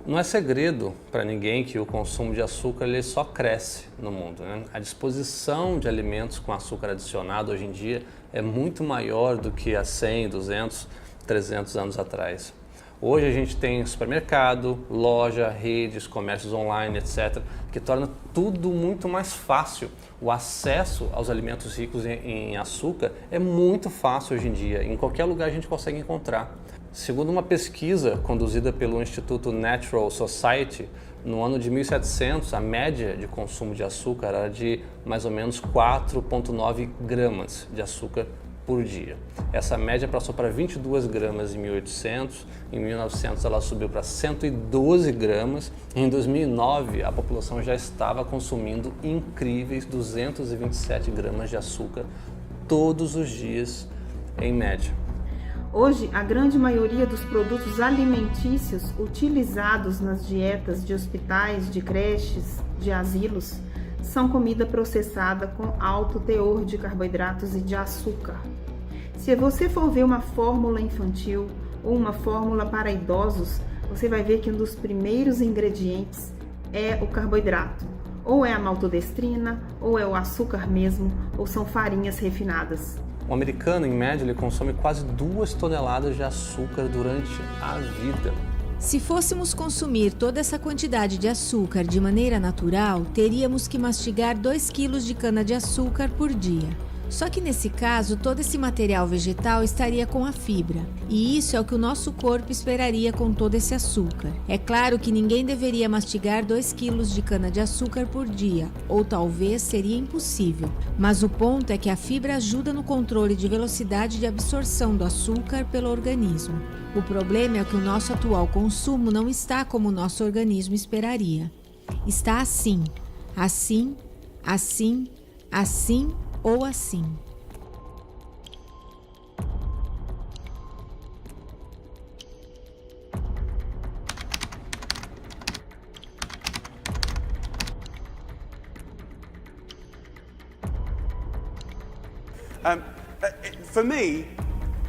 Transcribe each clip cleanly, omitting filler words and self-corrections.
Não é segredo para ninguém que o consumo de açúcar ele só cresce no mundo, né? A disposição de alimentos com açúcar adicionado hoje em dia é muito maior do que há 100, 200, 300 anos atrás. Hoje a gente tem supermercado, loja, redes, comércios online, etc., que torna tudo muito mais fácil. O acesso aos alimentos ricos em açúcar é muito fácil hoje em dia, em qualquer lugar a gente consegue encontrar. Segundo uma pesquisa conduzida pelo Instituto Natural Society, no ano de 1700, a média de consumo de açúcar era de mais ou menos 4,9 gramas de açúcar por dia. Essa média passou para 22 gramas em 1800, em 1900 ela subiu para 112 gramas e em 2009 a população já estava consumindo incríveis 227 gramas de açúcar todos os dias em média. Hoje, a grande maioria dos produtos alimentícios utilizados nas dietas de hospitais, de creches, de asilos, são comida processada com alto teor de carboidratos e de açúcar. Se você for ver uma fórmula infantil ou uma fórmula para idosos, você vai ver que um dos primeiros ingredientes é o carboidrato. Ou é a maltodestrina, ou é o açúcar mesmo, ou são farinhas refinadas. O americano, em média, ele consome quase 2 toneladas de açúcar durante a vida. Se fôssemos consumir toda essa quantidade de açúcar de maneira natural, teríamos que mastigar 2 quilos de cana-de-açúcar por dia. Só que nesse caso, todo esse material vegetal estaria com a fibra. E isso é o que o nosso corpo esperaria com todo esse açúcar. É claro que ninguém deveria mastigar 2 quilos de cana-de-açúcar por dia, ou talvez seria impossível. Mas o ponto é que a fibra ajuda no controle de velocidade de absorção do açúcar pelo organismo. O problema é que o nosso atual consumo não está como o nosso organismo esperaria. Está assim, assim, assim, assim ou assim. For me,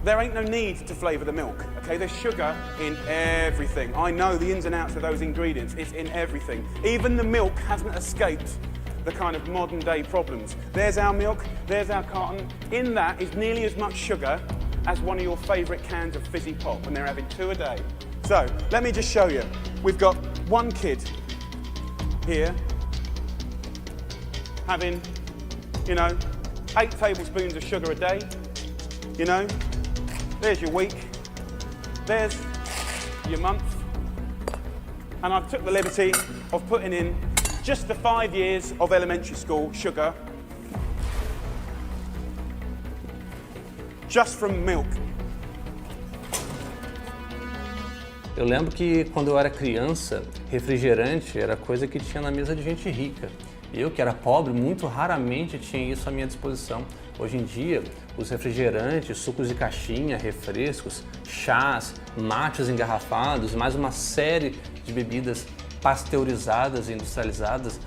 there ain't no need to flavour the milk, okay? There's sugar in everything. I know the ins and outs of those ingredients. It's in everything. Even the milk hasn't escaped the kind of modern day problems. There's our milk, there's our carton. In that is nearly as much sugar as one of your favourite cans of fizzy pop, and they're having 2 a day. So, let me just show you. We've got one kid here having, 8 tablespoons of sugar a day, There's your week, there's your month, and I've took the liberty of putting in just the 5 years of elementary school sugar, just from milk. Eu lembro que quando eu era criança, refrigerante era coisa que tinha na mesa de gente rica. Eu, que era pobre, muito raramente tinha isso à minha disposição. Hoje em dia, os refrigerantes, sucos de caixinha, refrescos, chás, mates engarrafados, mais uma série de bebidas pasteurizadas e industrializadas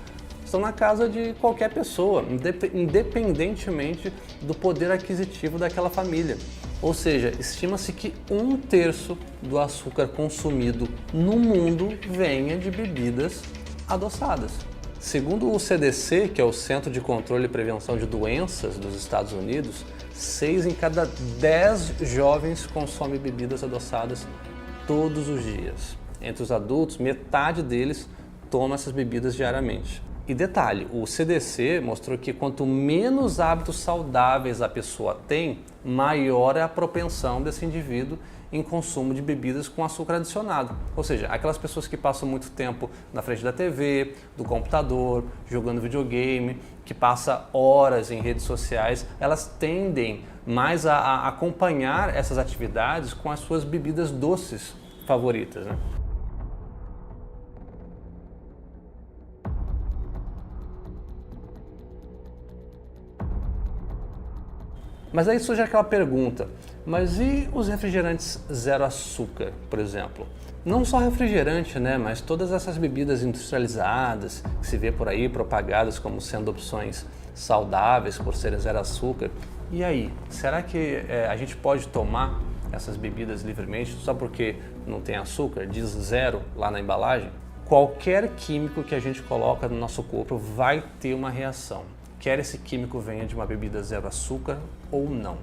estão na casa de qualquer pessoa, independentemente do poder aquisitivo daquela família. Ou seja, estima-se que 1/3 do açúcar consumido no mundo venha de bebidas adoçadas. Segundo o CDC, que é o Centro de Controle e Prevenção de Doenças dos Estados Unidos, 6 em cada 10 jovens consomem bebidas adoçadas todos os dias. Entre os adultos, metade deles toma essas bebidas diariamente. E detalhe, o CDC mostrou que quanto menos hábitos saudáveis a pessoa tem, maior é a propensão desse indivíduo em consumo de bebidas com açúcar adicionado. Ou seja, aquelas pessoas que passam muito tempo na frente da TV, do computador, jogando videogame, que passam horas em redes sociais, elas tendem mais a acompanhar essas atividades com as suas bebidas doces favoritas, né? Mas aí surge aquela pergunta, mas e os refrigerantes zero açúcar, por exemplo? Não só refrigerante, né, mas todas essas bebidas industrializadas que se vê por aí propagadas como sendo opções saudáveis por serem zero açúcar. E aí, será que a gente pode tomar essas bebidas livremente, só porque não tem açúcar, diz 0 lá na embalagem, qualquer químico que a gente coloca no nosso corpo vai ter uma reação, quer esse químico venha de uma bebida 0 açúcar ou não.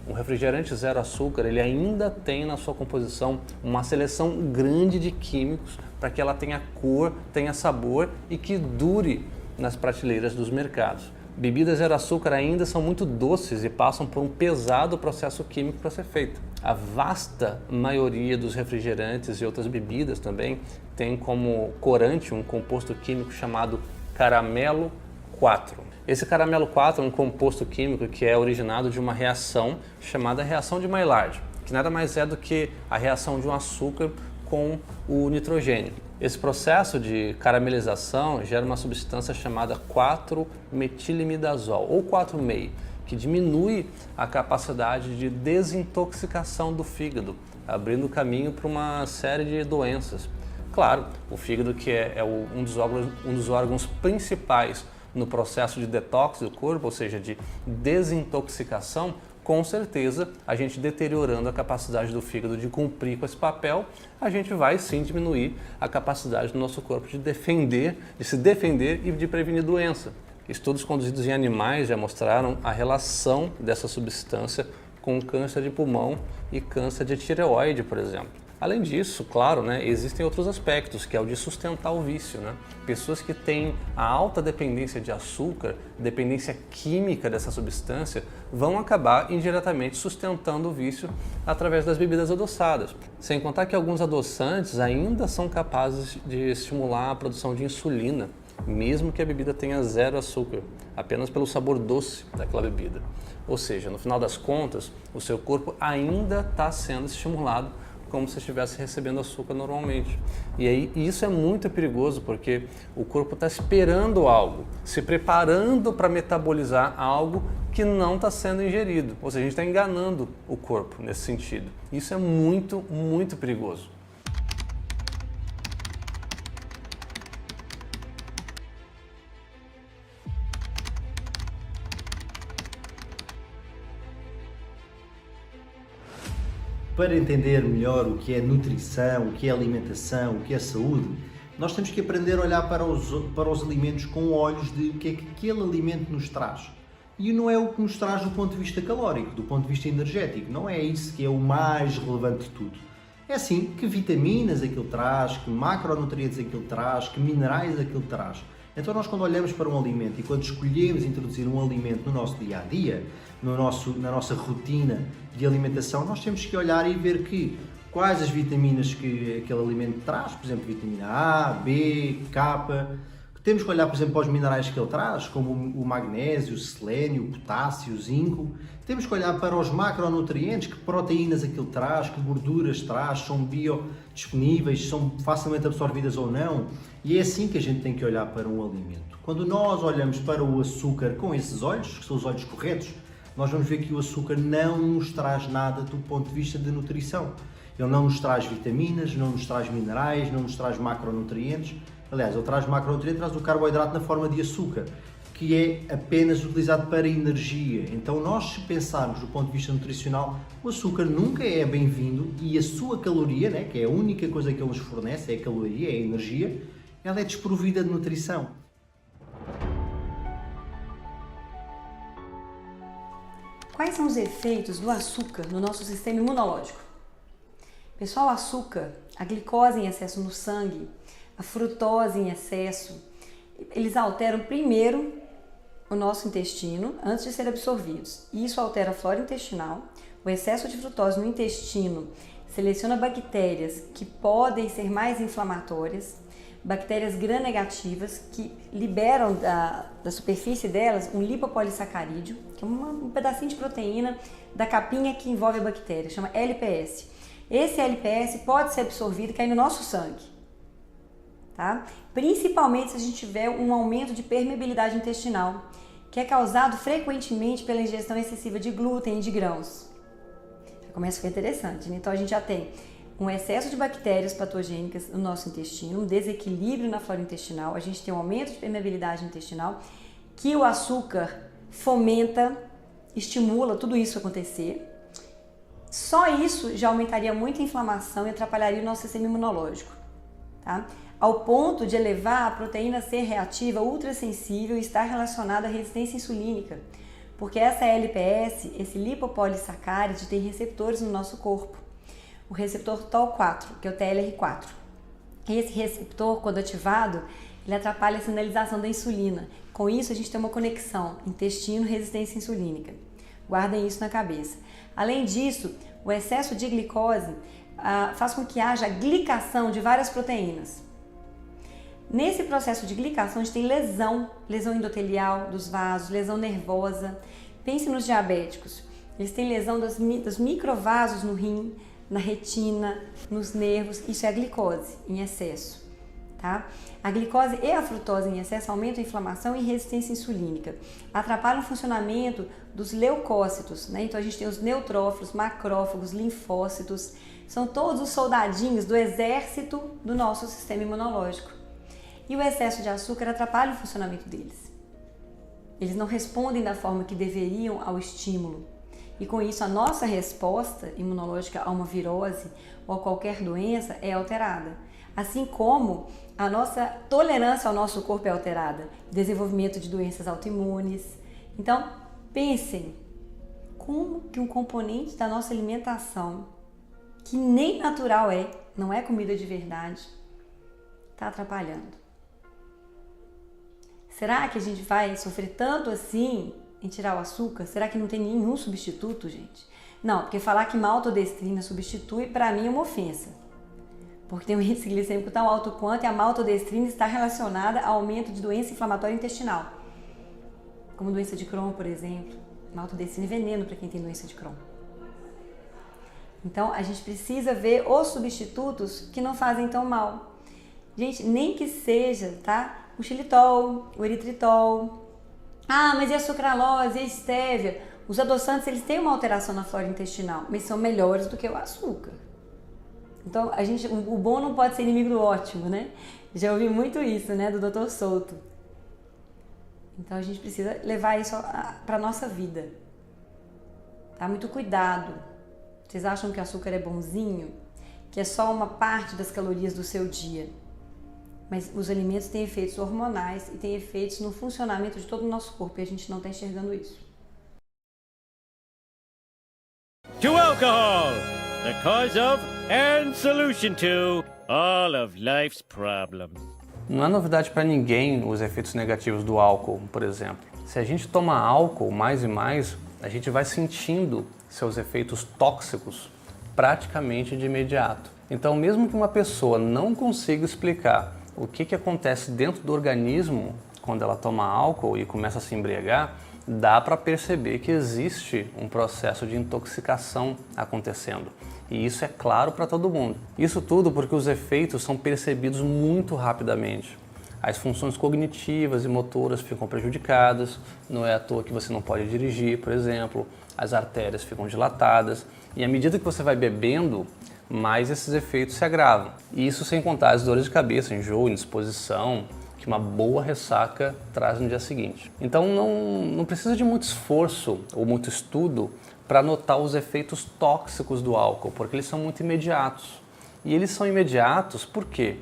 Um refrigerante 0 açúcar, ele ainda tem na sua composição uma seleção grande de químicos para que ela tenha cor, tenha sabor e que dure nas prateleiras dos mercados. Bebidas 0 açúcar ainda são muito doces e passam por um pesado processo químico para ser feito. A vasta maioria dos refrigerantes e outras bebidas também tem como corante um composto químico chamado caramelo 4. Esse caramelo 4 é um composto químico que é originado de uma reação chamada reação de Maillard, que nada mais é do que a reação de um açúcar com o nitrogênio. Esse processo de caramelização gera uma substância chamada 4-metilimidazol, ou 4-MEI, que diminui a capacidade de desintoxicação do fígado, abrindo caminho para uma série de doenças. Claro, o fígado, que é um dos órgãos principais no processo de detox do corpo, ou seja, de desintoxicação, com certeza, a gente deteriorando a capacidade do fígado de cumprir com esse papel, a gente vai sim diminuir a capacidade do nosso corpo de se defender e de prevenir doença. Estudos conduzidos em animais já mostraram a relação dessa substância com câncer de pulmão e câncer de tireoide, por exemplo. Além disso, claro, existem outros aspectos, que é o de sustentar o vício. Pessoas que têm a alta dependência de açúcar, dependência química dessa substância, vão acabar indiretamente sustentando o vício através das bebidas adoçadas. Sem contar que alguns adoçantes ainda são capazes de estimular a produção de insulina, mesmo que a bebida tenha 0 açúcar, apenas pelo sabor doce daquela bebida. Ou seja, no final das contas, o seu corpo ainda está sendo estimulado como se estivesse recebendo açúcar normalmente. E aí isso é muito perigoso, porque o corpo está esperando algo, se preparando para metabolizar algo que não está sendo ingerido. Ou seja, a gente está enganando o corpo nesse sentido. Isso é muito, muito perigoso. Para entender melhor o que é nutrição, o que é alimentação, o que é saúde, nós temos que aprender a olhar para os alimentos com olhos de o que é que aquele alimento nos traz. E não é o que nos traz do ponto de vista calórico, do ponto de vista energético. Não é isso que é o mais relevante de tudo. É sim que vitaminas aquilo traz, que macronutrientes aquilo traz, que minerais aquilo traz. Então nós, quando olhamos para um alimento e quando escolhemos introduzir um alimento no nosso dia-a-dia, na nossa rotina de alimentação, nós temos que olhar e ver quais as vitaminas que aquele alimento traz, por exemplo, vitamina A, B, K. Temos que olhar, por exemplo, para os minerais que ele traz, como o magnésio, o selênio, o potássio, o zinco. Temos que olhar para os macronutrientes, que proteínas aquilo traz, que gorduras traz, são biodisponíveis, são facilmente absorvidas ou não. E é assim que a gente tem que olhar para um alimento. Quando nós olhamos para o açúcar com esses olhos, que são os olhos corretos, nós vamos ver que o açúcar não nos traz nada do ponto de vista de nutrição. Ele não nos traz vitaminas, não nos traz minerais, não nos traz macronutrientes. Aliás, ele traz macronutrientes, traz o carboidrato na forma de açúcar, que é apenas utilizado para energia. Então, nós, se pensarmos do ponto de vista nutricional, o açúcar nunca é bem-vindo e a sua caloria, que é a única coisa que ele nos fornece, é a caloria, é a energia, ela é desprovida de nutrição. Quais são os efeitos do açúcar no nosso sistema imunológico? Pessoal, o açúcar, a glicose em excesso no sangue, a frutose em excesso, eles alteram primeiro o nosso intestino antes de serem absorvidos. Isso altera a flora intestinal. O excesso de frutose no intestino seleciona bactérias que podem ser mais inflamatórias, bactérias gram-negativas que liberam da superfície delas um lipopolissacarídeo, que é um pedacinho de proteína da capinha que envolve a bactéria, chama LPS. Esse LPS pode ser absorvido e cair no nosso sangue, tá? Principalmente se a gente tiver um aumento de permeabilidade intestinal, que é causado frequentemente pela ingestão excessiva de glúten e de grãos. Já começa a ficar interessante, né? Então a gente já tem um excesso de bactérias patogênicas no nosso intestino, um desequilíbrio na flora intestinal, a gente tem um aumento de permeabilidade intestinal, que o açúcar fomenta, estimula tudo isso a acontecer. Só isso já aumentaria muito a inflamação e atrapalharia o nosso sistema imunológico, tá? Ao ponto de elevar a proteína C reativa ultrassensível e estar relacionada à resistência insulínica, porque essa LPS, esse lipopolissaccáride, tem receptores no nosso corpo. O receptor TOL4, que é o TLR4. Esse receptor, quando ativado, ele atrapalha a sinalização da insulina. Com isso, a gente tem uma conexão intestino-resistência insulínica. Guardem isso na cabeça. Além disso, o excesso de glicose faz com que haja glicação de várias proteínas. Nesse processo de glicação, a gente tem lesão endotelial dos vasos, lesão nervosa. Pense nos diabéticos. Eles têm lesão dos microvasos no rim, na retina, nos nervos. Isso é a glicose em excesso, tá? A glicose e a frutose em excesso aumentam a inflamação e resistência insulínica. Atrapalham o funcionamento dos leucócitos, né? Então a gente tem os neutrófilos, macrófagos, linfócitos. São todos os soldadinhos do exército do nosso sistema imunológico. E o excesso de açúcar atrapalha o funcionamento deles. Eles não respondem da forma que deveriam ao estímulo. E com isso a nossa resposta imunológica a uma virose ou a qualquer doença é alterada. Assim como a nossa tolerância ao nosso corpo é alterada. Desenvolvimento de doenças autoimunes. Então, pensem como que um componente da nossa alimentação, que nem natural não é comida de verdade, está atrapalhando. Será que a gente vai sofrer tanto assim em tirar o açúcar? Será que não tem nenhum substituto, gente? Não, porque falar que maltodestrina substitui, para mim, é uma ofensa. Porque tem um índice glicêmico tão alto quanto e a maltodestrina está relacionada ao aumento de doença inflamatória intestinal. Como doença de Crohn, por exemplo. Maltodestrina é veneno para quem tem doença de Crohn. Então, a gente precisa ver os substitutos que não fazem tão mal. Gente, nem que seja, tá? O xilitol, o eritritol. Ah, mas e a sucralose, e a estévia? Os adoçantes, eles têm uma alteração na flora intestinal, mas são melhores do que o açúcar. Então, o bom não pode ser inimigo do ótimo, né? Já ouvi muito isso, né, do Dr. Souto. Então, a gente precisa levar isso para a nossa vida. Tá? Muito cuidado. Vocês acham que o açúcar é bonzinho? Que é só uma parte das calorias do seu dia? Mas os alimentos têm efeitos hormonais e têm efeitos no funcionamento de todo o nosso corpo e a gente não está enxergando isso. To alcohol, the cause of and solution to all of life's problems. Não é novidade para ninguém os efeitos negativos do álcool, por exemplo. Se a gente toma álcool mais e mais, a gente vai sentindo seus efeitos tóxicos praticamente de imediato. Então, mesmo que uma pessoa não consiga explicar o que acontece dentro do organismo quando ela toma álcool e começa a se embriagar, dá para perceber que existe um processo de intoxicação acontecendo. E isso é claro para todo mundo. Isso tudo porque os efeitos são percebidos muito rapidamente. As funções cognitivas e motoras ficam prejudicadas, não é à toa que você não pode dirigir, por exemplo, as artérias ficam dilatadas, e à medida que você vai bebendo, mais esses efeitos se agravam. E isso sem contar as dores de cabeça, enjoo, indisposição, que uma boa ressaca traz no dia seguinte. Então não precisa de muito esforço ou muito estudo para notar os efeitos tóxicos do álcool, porque eles são muito imediatos. E eles são imediatos por quê?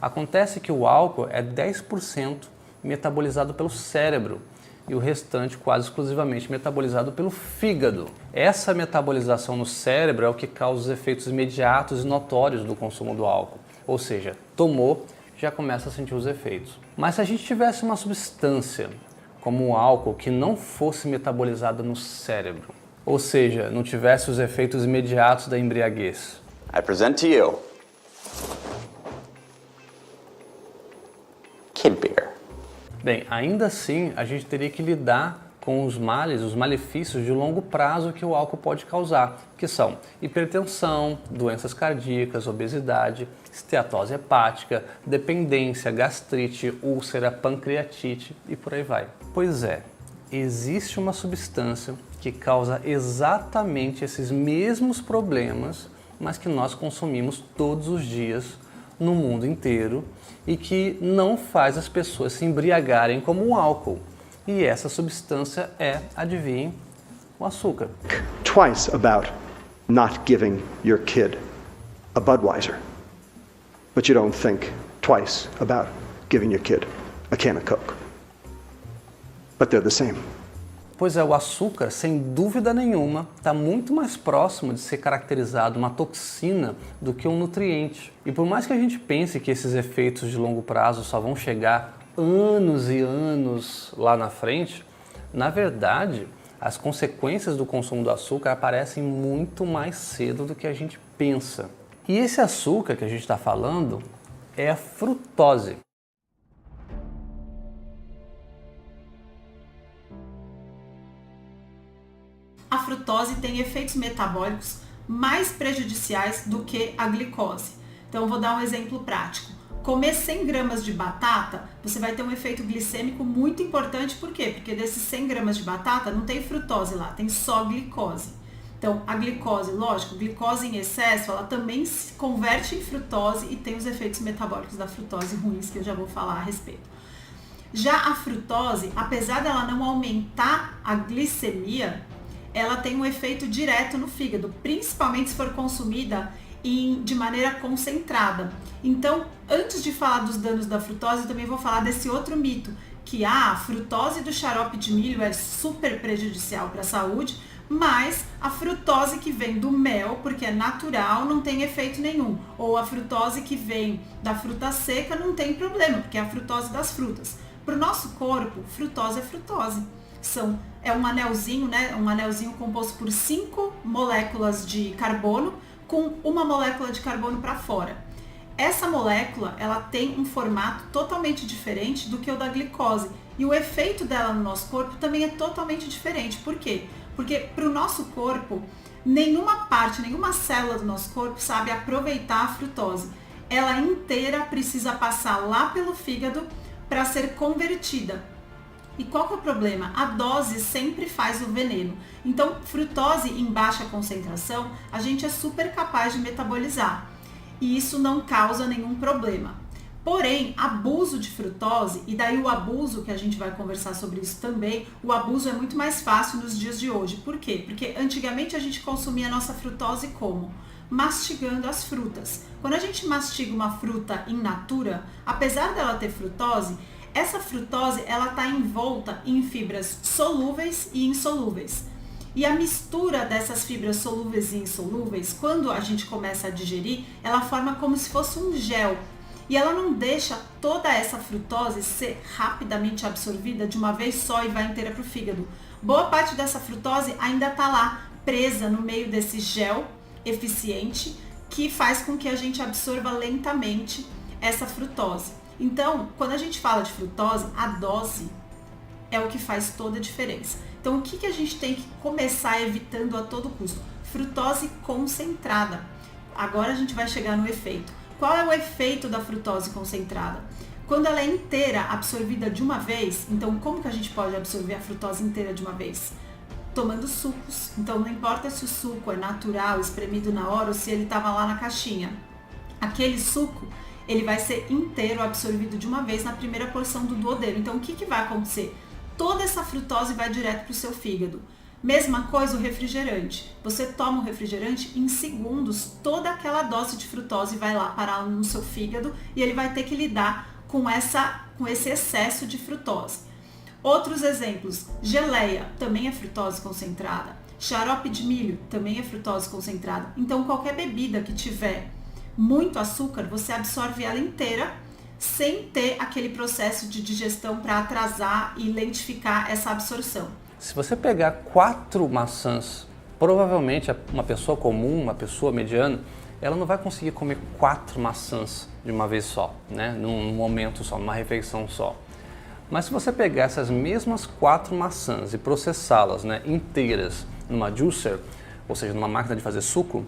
Acontece que o álcool é 10% metabolizado pelo cérebro e o restante quase exclusivamente metabolizado pelo fígado. Essa metabolização no cérebro é o que causa os efeitos imediatos e notórios do consumo do álcool. Ou seja, tomou, já começa a sentir os efeitos. Mas se a gente tivesse uma substância, como o álcool, que não fosse metabolizada no cérebro, ou seja, não tivesse os efeitos imediatos da embriaguez. I present to you Kid Beer. Bem, ainda assim, a gente teria que lidar com os males, os malefícios de longo prazo que o álcool pode causar, que são hipertensão, doenças cardíacas, obesidade, esteatose hepática, dependência, gastrite, úlcera, pancreatite e por aí vai. Pois é, existe uma substância que causa exatamente esses mesmos problemas, mas que nós consumimos todos os dias no mundo inteiro e que não faz as pessoas se embriagarem como o álcool. E essa substância é, adivinhem, o açúcar. Twice about not giving your kid a Budweiser, but you don't think twice about giving your kid a can of Coke. But they're the same. Pois é, o açúcar, sem dúvida nenhuma, está muito mais próximo de ser caracterizado uma toxina do que um nutriente. E por mais que a gente pense que esses efeitos de longo prazo só vão chegar anos e anos lá na frente, na verdade, as consequências do consumo do açúcar aparecem muito mais cedo do que a gente pensa. E esse açúcar que a gente está falando é a frutose. A frutose tem efeitos metabólicos mais prejudiciais do que a glicose. Então, eu vou dar um exemplo prático. Comer 100 gramas de batata, você vai ter um efeito glicêmico muito importante. Por quê? Porque desses 100 gramas de batata não tem frutose lá, tem só glicose. Então, a glicose, lógico, glicose em excesso, ela também se converte em frutose e tem os efeitos metabólicos da frutose ruins, que eu já vou falar a respeito. Já a frutose, apesar dela não aumentar a glicemia, ela tem um efeito direto no fígado, principalmente se for consumida de maneira concentrada. Então, antes de falar dos danos da frutose, eu também vou falar desse outro mito, que a frutose do xarope de milho é super prejudicial para a saúde, mas a frutose que vem do mel, porque é natural, não tem efeito nenhum. Ou a frutose que vem da fruta seca não tem problema, porque é a frutose das frutas. Para o nosso corpo, frutose é frutose. É um anelzinho, né? Um anelzinho composto por 5 moléculas de carbono com uma molécula de carbono para fora. Essa molécula, ela tem um formato totalmente diferente do que o da glicose. E o efeito dela no nosso corpo também é totalmente diferente. Por quê? Porque para o nosso corpo, nenhuma célula do nosso corpo sabe aproveitar a frutose. Ela inteira precisa passar lá pelo fígado para ser convertida. E qual que é o problema? A dose sempre faz o veneno. Então, frutose em baixa concentração, a gente é super capaz de metabolizar. E isso não causa nenhum problema. Porém, abuso de frutose, e daí o abuso, que a gente vai conversar sobre isso também, o abuso é muito mais fácil nos dias de hoje. Por quê? Porque antigamente a gente consumia a nossa frutose como? Mastigando as frutas. Quando a gente mastiga uma fruta in natura, apesar dela ter frutose, essa frutose, ela está envolta em fibras solúveis e insolúveis. E a mistura dessas fibras solúveis e insolúveis, quando a gente começa a digerir, ela forma como se fosse um gel. E ela não deixa toda essa frutose ser rapidamente absorvida de uma vez só e vai inteira para o fígado. Boa parte dessa frutose ainda está lá, presa no meio desse gel eficiente, que faz com que a gente absorva lentamente essa frutose. Então, quando a gente fala de frutose, a dose é o que faz toda a diferença. Então, o que a gente tem que começar evitando a todo custo? Frutose concentrada. Agora a gente vai chegar no efeito. Qual é o efeito da frutose concentrada? Quando ela é inteira absorvida de uma vez, então como que a gente pode absorver a frutose inteira de uma vez? Tomando sucos. Então, não importa se o suco é natural, espremido na hora, ou se ele estava lá na caixinha. Aquele suco, ele vai ser inteiro absorvido de uma vez na primeira porção do duodeno. Então, o que vai acontecer? Toda essa frutose vai direto para o seu fígado. Mesma coisa o refrigerante. Você toma o refrigerante, em segundos, toda aquela dose de frutose vai lá parar no seu fígado e ele vai ter que lidar com esse excesso de frutose. Outros exemplos, geleia também é frutose concentrada. Xarope de milho também é frutose concentrada. Então, qualquer bebida que tiver muito açúcar, você absorve ela inteira sem ter aquele processo de digestão para atrasar e lentificar essa absorção. Se você pegar 4 maçãs, provavelmente uma pessoa comum, uma pessoa mediana, ela não vai conseguir comer 4 maçãs de uma vez só, né? Num momento só, numa refeição só. Mas se você pegar essas mesmas 4 maçãs e processá-las, né, inteiras numa juicer, ou seja, numa máquina de fazer suco,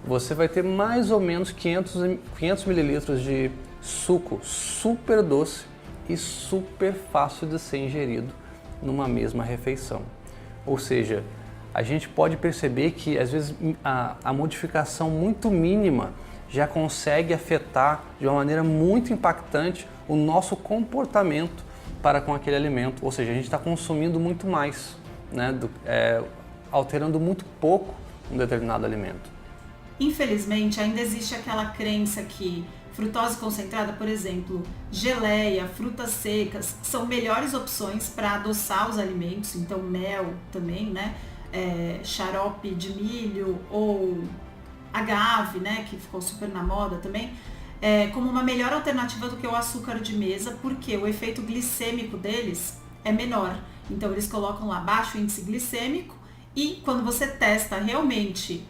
você vai ter mais ou menos 500 mililitros de suco super doce e super fácil de ser ingerido numa mesma refeição. Ou seja, a gente pode perceber que às vezes a modificação muito mínima já consegue afetar de uma maneira muito impactante o nosso comportamento para com aquele alimento. Ou seja, a gente está consumindo muito mais, né, alterando muito pouco um determinado alimento. Infelizmente, ainda existe aquela crença que frutose concentrada, por exemplo, geleia, frutas secas, são melhores opções para adoçar os alimentos, então mel também, né? Xarope de milho ou agave, né? Que ficou super na moda também, como uma melhor alternativa do que o açúcar de mesa, porque o efeito glicêmico deles é menor. Então eles colocam lá baixo índice glicêmico e quando você testa realmente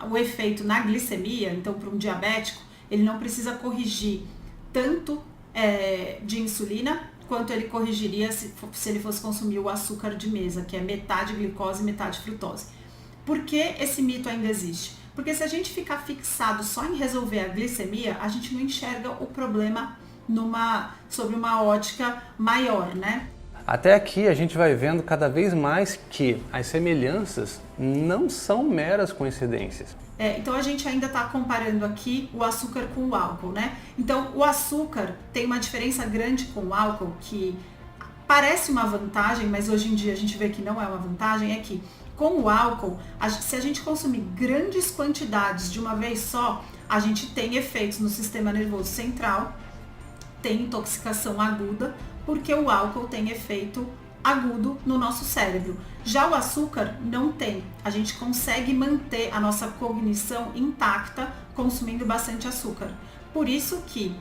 o efeito na glicemia, então para um diabético, ele não precisa corrigir tanto de insulina quanto ele corrigiria se ele fosse consumir o açúcar de mesa, que é metade glicose e metade frutose. Por que esse mito ainda existe? Porque se a gente ficar fixado só em resolver a glicemia, a gente não enxerga o problema sobre uma ótica maior, né? Até aqui a gente vai vendo cada vez mais que as semelhanças não são meras coincidências. Então a gente ainda está comparando aqui o açúcar com o álcool, né? Então o açúcar tem uma diferença grande com o álcool que parece uma vantagem, mas hoje em dia a gente vê que não é uma vantagem, é que com o álcool, se a gente consumir grandes quantidades de uma vez só, a gente tem efeitos no sistema nervoso central, tem intoxicação aguda, porque o álcool tem efeito agudo no nosso cérebro. Já o açúcar não tem. A gente consegue manter a nossa cognição intacta consumindo bastante açúcar. Por isso que,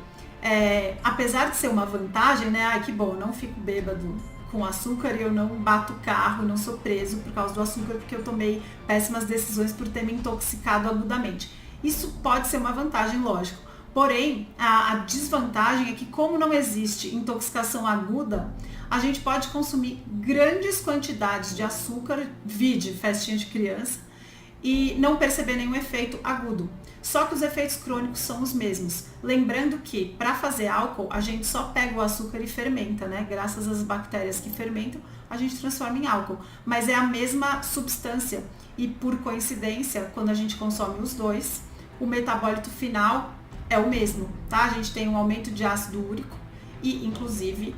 apesar de ser uma vantagem, né? Ai, que bom, não fico bêbado com açúcar e eu não bato carro, não sou preso por causa do açúcar porque eu tomei péssimas decisões por ter me intoxicado agudamente. Isso pode ser uma vantagem, lógico. Porém, a desvantagem é que como não existe intoxicação aguda, a gente pode consumir grandes quantidades de açúcar, vide festinha de criança, e não perceber nenhum efeito agudo. Só que os efeitos crônicos são os mesmos. Lembrando que para fazer álcool, a gente só pega o açúcar e fermenta, né? Graças às bactérias que fermentam, a gente transforma em álcool. Mas é a mesma substância e por coincidência, quando a gente consome os dois, o metabólito final é o mesmo, tá? A gente tem um aumento de ácido úrico e, inclusive,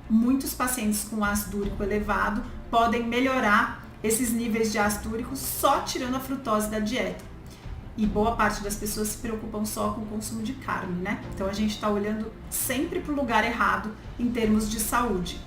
muitos pacientes com ácido úrico elevado podem melhorar esses níveis de ácido úrico só tirando a frutose da dieta. E boa parte das pessoas se preocupam só com o consumo de carne, né? Então a gente está olhando sempre para o lugar errado em termos de saúde.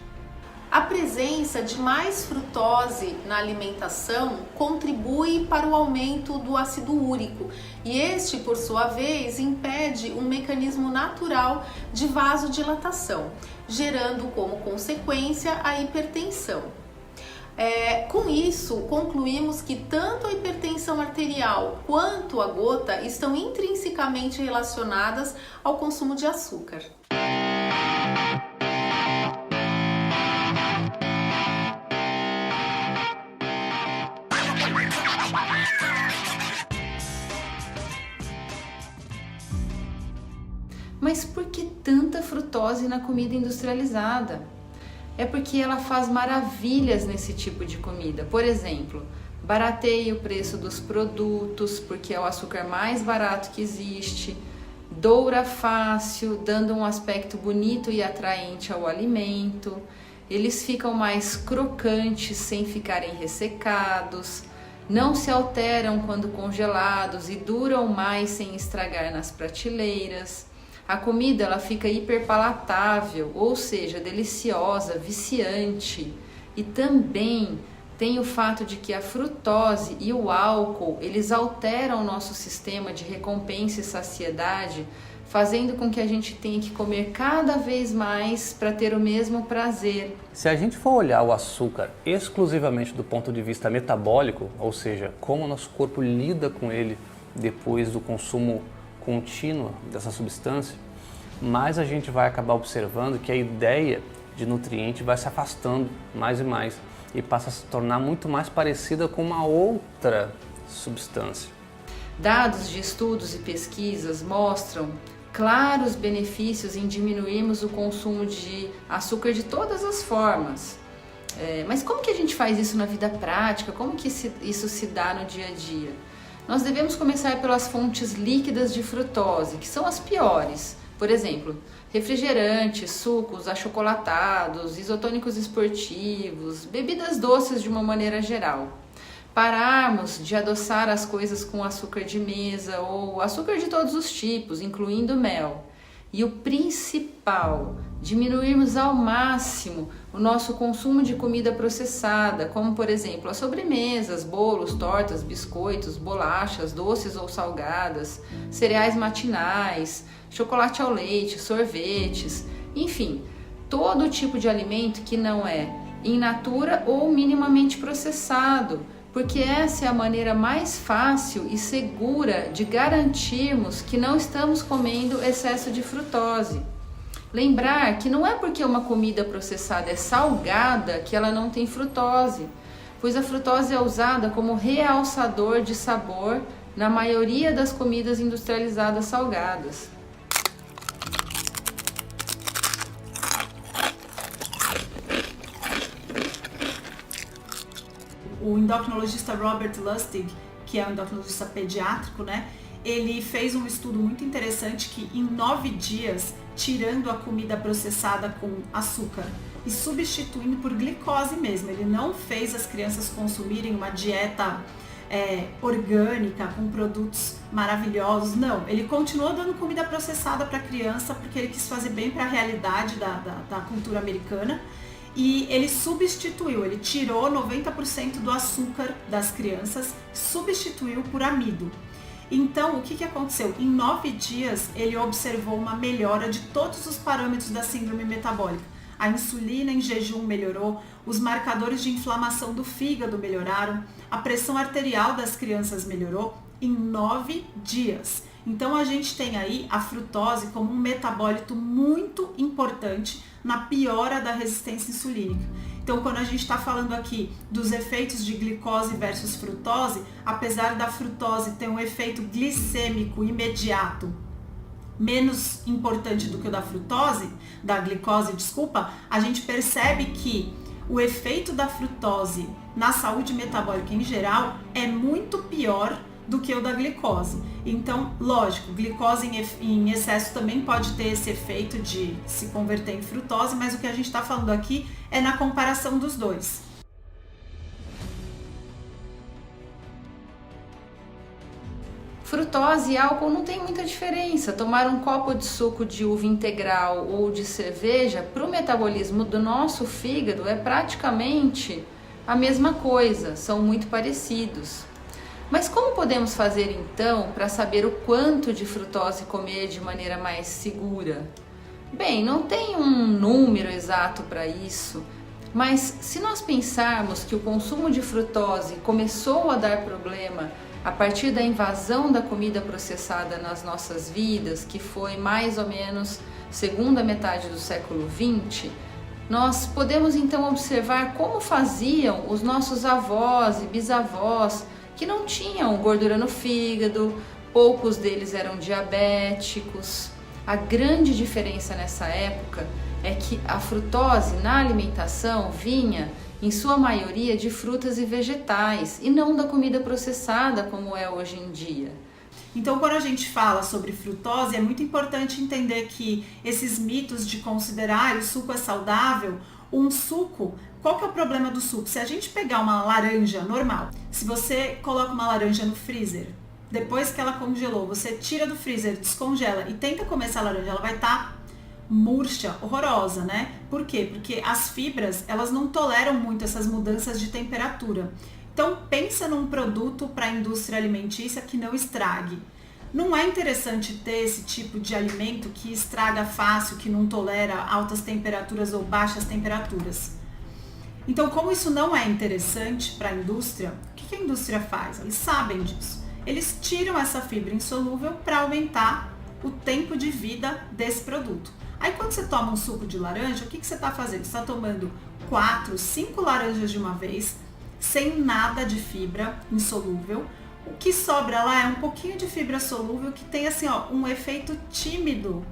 A presença de mais frutose na alimentação contribui para o aumento do ácido úrico e este, por sua vez, impede um mecanismo natural de vasodilatação, gerando como consequência a hipertensão. Com isso, concluímos que tanto a hipertensão arterial quanto a gota estão intrinsecamente relacionadas ao consumo de açúcar. Mas por que tanta frutose na comida industrializada? É porque ela faz maravilhas nesse tipo de comida. Por exemplo, barateia o preço dos produtos, porque é o açúcar mais barato que existe, doura fácil, dando um aspecto bonito e atraente ao alimento, eles ficam mais crocantes sem ficarem ressecados, não se alteram quando congelados e duram mais sem estragar nas prateleiras. A comida ela fica hiperpalatável, ou seja, deliciosa, viciante. E também tem o fato de que a frutose e o álcool, eles alteram o nosso sistema de recompensa e saciedade, fazendo com que a gente tenha que comer cada vez mais para ter o mesmo prazer. Se a gente for olhar o açúcar exclusivamente do ponto de vista metabólico, ou seja, como o nosso corpo lida com ele depois do consumo contínua dessa substância, mais a gente vai acabar observando que a ideia de nutriente vai se afastando mais e mais e passa a se tornar muito mais parecida com uma outra substância. Dados de estudos e pesquisas mostram claros benefícios em diminuirmos o consumo de açúcar de todas as formas. Mas como que a gente faz isso na vida prática? Como que isso se dá no dia a dia? Nós devemos começar pelas fontes líquidas de frutose, que são as piores. Por exemplo, refrigerantes, sucos, achocolatados, isotônicos esportivos, bebidas doces de uma maneira geral. Pararmos de adoçar as coisas com açúcar de mesa ou açúcar de todos os tipos, incluindo mel. E o principal, diminuirmos ao máximo o nosso consumo de comida processada, como por exemplo as sobremesas, bolos, tortas, biscoitos, bolachas, doces ou salgadas, cereais matinais, chocolate ao leite, sorvetes, enfim, todo tipo de alimento que não é in natura ou minimamente processado, porque essa é a maneira mais fácil e segura de garantirmos que não estamos comendo excesso de frutose. Lembrar que não é porque uma comida processada é salgada que ela não tem frutose, pois a frutose é usada como realçador de sabor na maioria das comidas industrializadas salgadas. O endocrinologista Robert Lustig, que é um endocrinologista pediátrico, né? Ele fez um estudo muito interessante que em 9 dias, tirando a comida processada com açúcar e substituindo por glicose mesmo, ele não fez as crianças consumirem uma dieta orgânica, com produtos maravilhosos, não. Ele continuou dando comida processada para a criança porque ele quis fazer bem para a realidade da cultura americana. E ele substituiu, ele tirou 90% do açúcar das crianças, substituiu por amido. Então, o que aconteceu? Em 9 dias, ele observou uma melhora de todos os parâmetros da síndrome metabólica. A insulina em jejum melhorou, os marcadores de inflamação do fígado melhoraram, a pressão arterial das crianças melhorou em 9 dias. Então, a gente tem aí a frutose como um metabólito muito importante na piora da resistência insulínica. Então, quando a gente está falando aqui dos efeitos de glicose versus frutose, apesar da frutose ter um efeito glicêmico imediato menos importante do que o da glicose, a gente percebe que o efeito da frutose na saúde metabólica em geral é muito pior do que o da glicose. Então, lógico, glicose em excesso também pode ter esse efeito de se converter em frutose, mas o que a gente está falando aqui é na comparação dos dois. Frutose e álcool não tem muita diferença. Tomar um copo de suco de uva integral ou de cerveja para o metabolismo do nosso fígado é praticamente a mesma coisa, são muito parecidos. Mas como podemos fazer então para saber o quanto de frutose comer de maneira mais segura? Bem, não tem um número exato para isso, mas se nós pensarmos que o consumo de frutose começou a dar problema a partir da invasão da comida processada nas nossas vidas, que foi mais ou menos segunda metade do século XX, nós podemos então observar como faziam os nossos avós e bisavós que não tinham gordura no fígado, poucos deles eram diabéticos. A grande diferença nessa época é que a frutose na alimentação vinha, em sua maioria, de frutas e vegetais, e não da comida processada como é hoje em dia. Então, quando a gente fala sobre frutose, é muito importante entender que esses mitos de considerar o suco é saudável, um suco, qual que é o problema do suco? Se a gente pegar uma laranja normal, se você coloca uma laranja no freezer, depois que ela congelou, você tira do freezer, descongela e tenta comer essa laranja, ela vai estar murcha, horrorosa, né? Por quê? Porque as fibras, elas não toleram muito essas mudanças de temperatura. Então, pensa num produto para a indústria alimentícia que não estrague. Não é interessante ter esse tipo de alimento que estraga fácil, que não tolera altas temperaturas ou baixas temperaturas. Então, como isso não é interessante para a indústria, o que a indústria faz? Eles sabem disso. Eles tiram essa fibra insolúvel para aumentar o tempo de vida desse produto. Aí, quando você toma um suco de laranja, o que você está fazendo? Você está tomando 4, 5 laranjas de uma vez, sem nada de fibra insolúvel. O que sobra lá é um pouquinho de fibra solúvel que tem assim, ó, um efeito tímido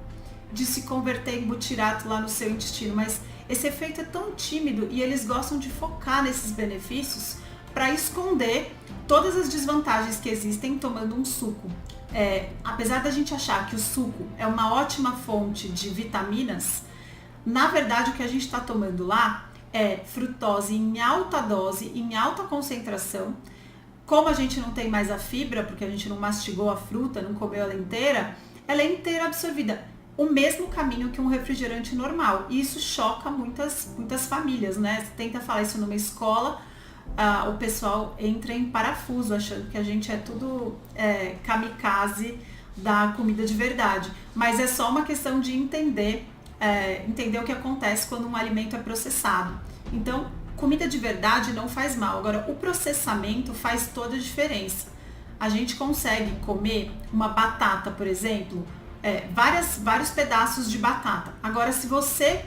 de se converter em butirato lá no seu intestino, mas esse efeito é tão tímido e eles gostam de focar nesses benefícios para esconder todas as desvantagens que existem tomando um suco. Apesar da gente achar que o suco é uma ótima fonte de vitaminas, na verdade o que a gente está tomando lá é frutose em alta dose, em alta concentração, Como a gente não tem mais a fibra, porque a gente não mastigou a fruta, não comeu ela é inteira absorvida. O mesmo caminho que um refrigerante normal. E isso choca muitas famílias, né? Você tenta falar isso numa escola, o pessoal entra em parafuso, achando que a gente é tudo kamikaze da comida de verdade. Mas é só uma questão de entender o que acontece quando um alimento é processado. Então, comida de verdade não faz mal. Agora, o processamento faz toda a diferença. A gente consegue comer uma batata, por exemplo, vários pedaços de batata. Agora, se você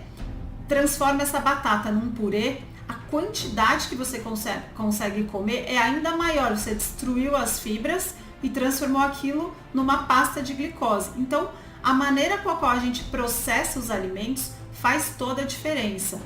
transforma essa batata num purê, a quantidade que você consegue comer é ainda maior. Você destruiu as fibras e transformou aquilo numa pasta de glicose. Então, a maneira com a qual a gente processa os alimentos faz toda a diferença.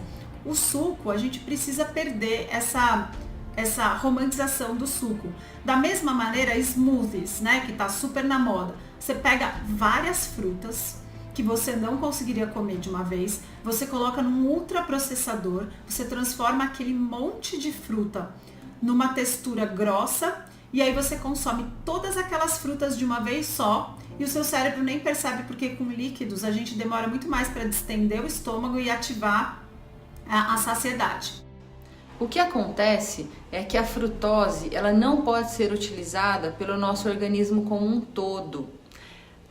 O suco, a gente precisa perder essa romantização do suco. Da mesma maneira, smoothies, né, que tá super na moda. Você pega várias frutas que você não conseguiria comer de uma vez, você coloca num ultraprocessador, você transforma aquele monte de fruta numa textura grossa e aí você consome todas aquelas frutas de uma vez só e o seu cérebro nem percebe, porque com líquidos a gente demora muito mais para distender o estômago e ativar a saciedade. O que acontece é que a frutose ela não pode ser utilizada pelo nosso organismo como um todo.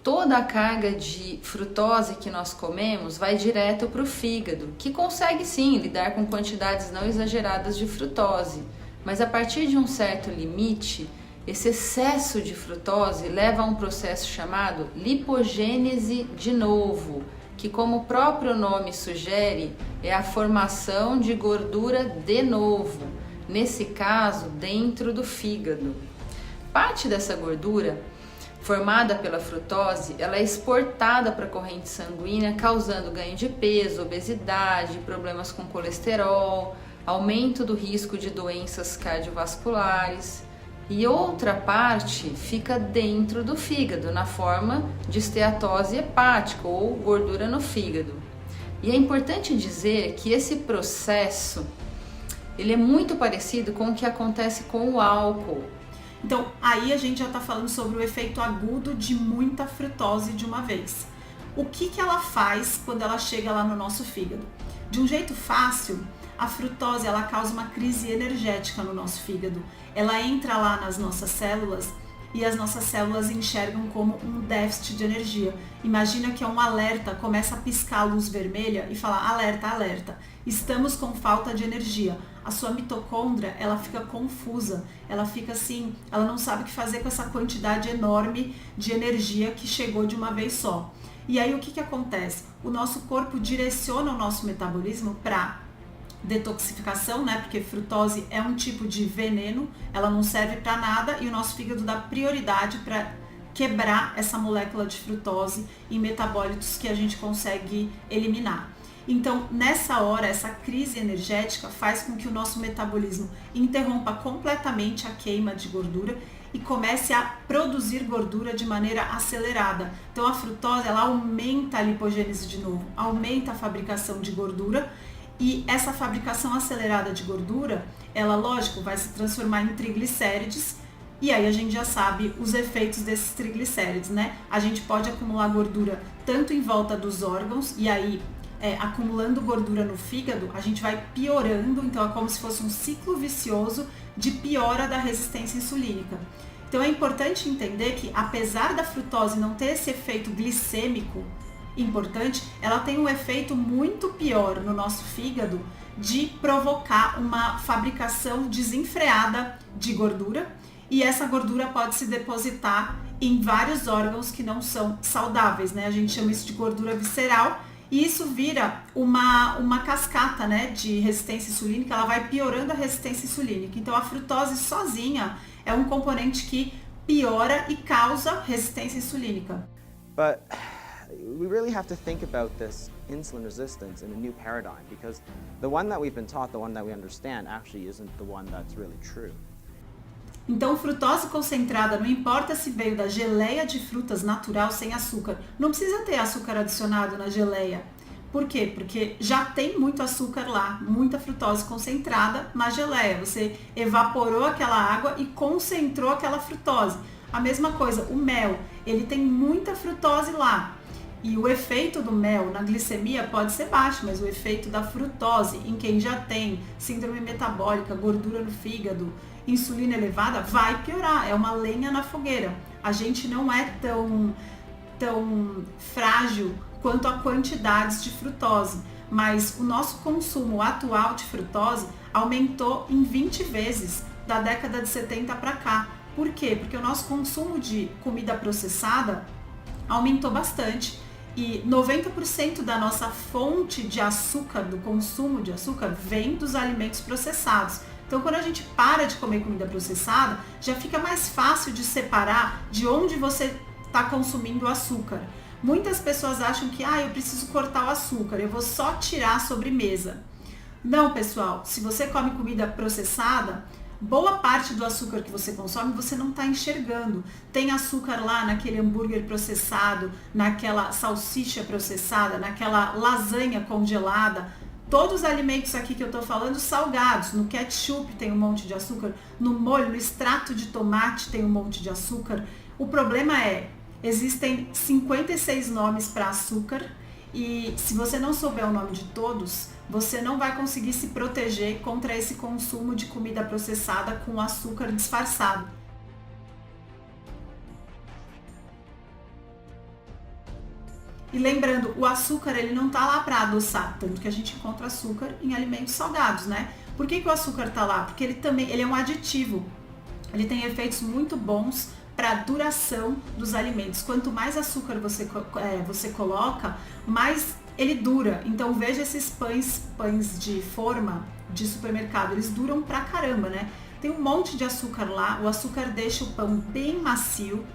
Toda a carga de frutose que nós comemos vai direto para o fígado, que consegue sim lidar com quantidades não exageradas de frutose, mas a partir de um certo limite, esse excesso de frutose leva a um processo chamado lipogênese de novo, que, como o próprio nome sugere, é a formação de gordura de novo, nesse caso dentro do fígado. Parte dessa gordura formada pela frutose, ela é exportada para a corrente sanguínea, causando ganho de peso, obesidade, problemas com colesterol, aumento do risco de doenças cardiovasculares. E outra parte fica dentro do fígado, na forma de esteatose hepática ou gordura no fígado. E é importante dizer que esse processo ele é muito parecido com o que acontece com o álcool. Então, aí a gente já está falando sobre o efeito agudo de muita frutose de uma vez. O que ela faz quando ela chega lá no nosso fígado? De um jeito fácil, a frutose ela causa uma crise energética no nosso fígado. Ela entra lá nas nossas células e as nossas células enxergam como um déficit de energia. Imagina que é um alerta, começa a piscar a luz vermelha e fala: alerta, alerta, estamos com falta de energia. A sua mitocôndria, ela fica confusa, ela fica assim, ela não sabe o que fazer com essa quantidade enorme de energia que chegou de uma vez só. E aí o que acontece? O nosso corpo direciona o nosso metabolismo para detoxificação, né? Porque frutose é um tipo de veneno, ela não serve para nada e o nosso fígado dá prioridade para quebrar essa molécula de frutose em metabólitos que a gente consegue eliminar. Então, nessa hora, essa crise energética faz com que o nosso metabolismo interrompa completamente a queima de gordura e comece a produzir gordura de maneira acelerada. Então, a frutose, ela aumenta a lipogênese de novo, aumenta a fabricação de gordura. E essa fabricação acelerada de gordura, ela, lógico, vai se transformar em triglicérides. E aí a gente já sabe os efeitos desses triglicérides, né? A gente pode acumular gordura tanto em volta dos órgãos, e aí, acumulando gordura no fígado, a gente vai piorando. Então é como se fosse um ciclo vicioso de piora da resistência insulínica. Então é importante entender que, apesar da frutose não ter esse efeito glicêmico importante, ela tem um efeito muito pior no nosso fígado de provocar uma fabricação desenfreada de gordura, e essa gordura pode se depositar em vários órgãos que não são saudáveis, né? A gente chama isso de gordura visceral, e isso vira uma cascata, né, de resistência insulínica. Ela vai piorando a resistência insulínica. Então a frutose sozinha é um componente que piora e causa resistência insulínica. But we really have to think about this insulin resistance in a new paradigm, because the one that we've been taught, the one that we understand, actually isn't the one that's really true. Então, frutose concentrada, não importa se veio da geleia de frutas natural sem açúcar, não precisa ter açúcar adicionado na geleia, Por quê? Porque já tem muito açúcar lá, muita frutose concentrada na geleia. Você evaporou aquela água e concentrou aquela frutose. A mesma coisa, o mel, ele tem muita frutose lá. E o efeito do mel na glicemia pode ser baixo, mas o efeito da frutose em quem já tem síndrome metabólica, gordura no fígado, insulina elevada, vai piorar. É uma lenha na fogueira. A gente não é tão frágil quanto a quantidades de frutose, mas o nosso consumo atual de frutose aumentou em 20 vezes da década de 70 para cá. Por quê? Porque o nosso consumo de comida processada aumentou bastante e 90% da nossa fonte de açúcar, do consumo de açúcar, vem dos alimentos processados. Então, quando a gente para de comer comida processada, já fica mais fácil de separar de onde você está consumindo o açúcar. Muitas pessoas acham que eu preciso cortar o açúcar, eu vou só tirar a sobremesa. Não, pessoal, se você come comida processada, boa parte do açúcar que você consome você não está enxergando. Tem açúcar lá naquele hambúrguer processado, naquela salsicha processada, naquela lasanha congelada. Todos os alimentos aqui que eu estou falando salgados, no ketchup tem um monte de açúcar, no molho, no extrato de tomate tem um monte de açúcar. O problema é, existem 56 nomes para açúcar e se você não souber o nome de todos, você não vai conseguir se proteger contra esse consumo de comida processada com açúcar disfarçado. E lembrando, o açúcar ele não tá lá para adoçar, tanto que a gente encontra açúcar em alimentos salgados, né? Por que o açúcar tá lá? Porque ele é um aditivo, ele tem efeitos muito bons para a duração dos alimentos. Quanto mais açúcar você coloca, mais ele dura. Então veja esses pães de forma de supermercado, eles duram pra caramba, né? Tem um monte de açúcar lá, o açúcar deixa o pão bem macio,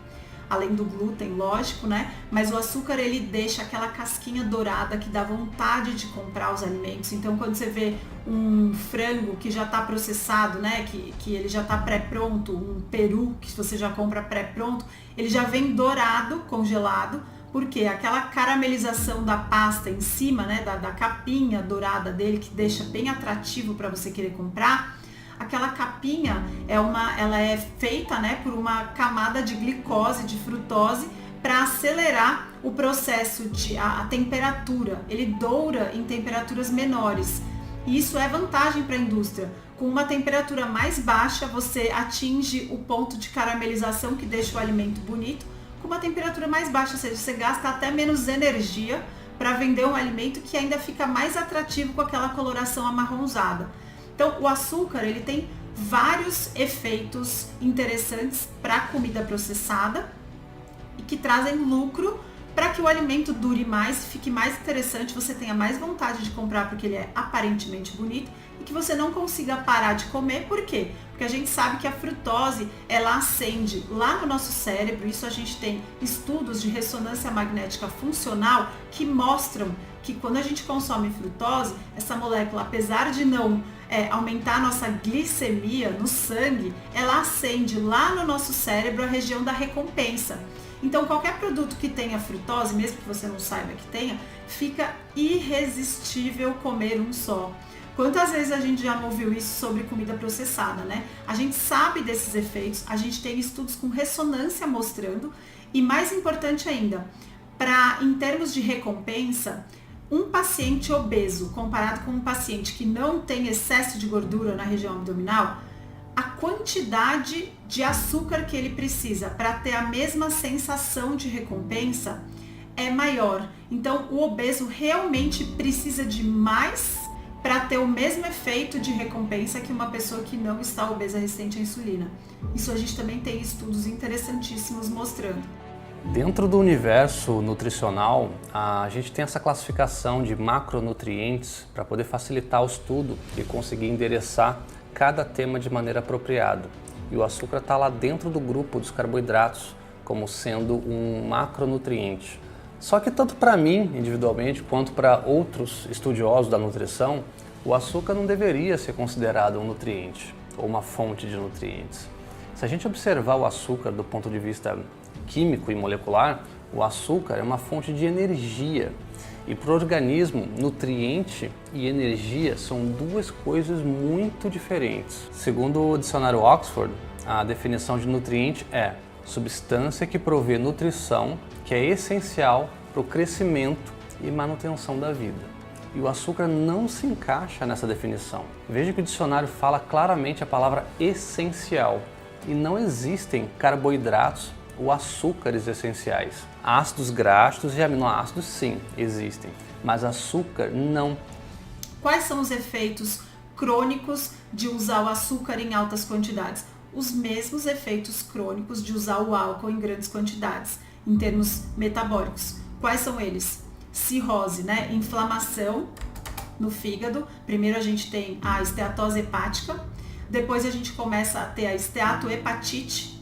além do glúten, lógico, né? Mas o açúcar ele deixa aquela casquinha dourada que dá vontade de comprar os alimentos. Então quando você vê um frango que já está processado, né? Que ele já está pré-pronto, um peru que você já compra pré-pronto, ele já vem dourado, congelado, porque aquela caramelização da pasta em cima, né? Da capinha dourada dele, que deixa bem atrativo para você querer comprar. Aquela capinha ela é feita, né, por uma camada de glicose, de frutose, para acelerar o processo a temperatura. Ele doura em temperaturas menores. E isso é vantagem para a indústria. Com uma temperatura mais baixa, você atinge o ponto de caramelização que deixa o alimento bonito. Com uma temperatura mais baixa, ou seja, você gasta até menos energia para vender um alimento que ainda fica mais atrativo com aquela coloração amarronzada. Então, o açúcar ele tem vários efeitos interessantes para a comida processada e que trazem lucro para que o alimento dure mais, fique mais interessante, você tenha mais vontade de comprar porque ele é aparentemente bonito e que você não consiga parar de comer. Por quê? Porque a gente sabe que a frutose ela acende lá no nosso cérebro. Isso a gente tem estudos de ressonância magnética funcional que mostram que quando a gente consome frutose, essa molécula, apesar de não aumentar a nossa glicemia no sangue, ela acende lá no nosso cérebro a região da recompensa. Então qualquer produto que tenha frutose, mesmo que você não saiba que tenha, fica irresistível comer um só. Quantas vezes a gente já não ouviu isso sobre comida processada, né? A gente sabe desses efeitos, a gente tem estudos com ressonância mostrando, e mais importante ainda, em termos de recompensa, um paciente obeso comparado com um paciente que não tem excesso de gordura na região abdominal, a quantidade de açúcar que ele precisa para ter a mesma sensação de recompensa é maior. Então o obeso realmente precisa de mais para ter o mesmo efeito de recompensa que uma pessoa que não está obesa resistente à insulina. Isso a gente também tem estudos interessantíssimos mostrando. Dentro do universo nutricional, a gente tem essa classificação de macronutrientes para poder facilitar o estudo e conseguir endereçar cada tema de maneira apropriada. E o açúcar está lá dentro do grupo dos carboidratos como sendo um macronutriente. Só que tanto para mim, individualmente, quanto para outros estudiosos da nutrição, o açúcar não deveria ser considerado um nutriente ou uma fonte de nutrientes. Se a gente observar o açúcar do ponto de vista químico e molecular, o açúcar é uma fonte de energia. E para o organismo, nutriente e energia são duas coisas muito diferentes. Segundo o dicionário Oxford, a definição de nutriente é substância que provê nutrição que é essencial para o crescimento e manutenção da vida. E o açúcar não se encaixa nessa definição. Veja que o dicionário fala claramente a palavra essencial e não existem carboidratos ou açúcares essenciais. Ácidos graxos e aminoácidos sim existem, mas açúcar não. Quais são os efeitos crônicos de usar o açúcar em altas quantidades? Os mesmos efeitos crônicos de usar o álcool em grandes quantidades, em termos metabólicos. Quais são eles? Cirrose, né? Inflamação no fígado. Primeiro a gente tem a esteatose hepática, depois a gente começa a ter a esteatohepatite.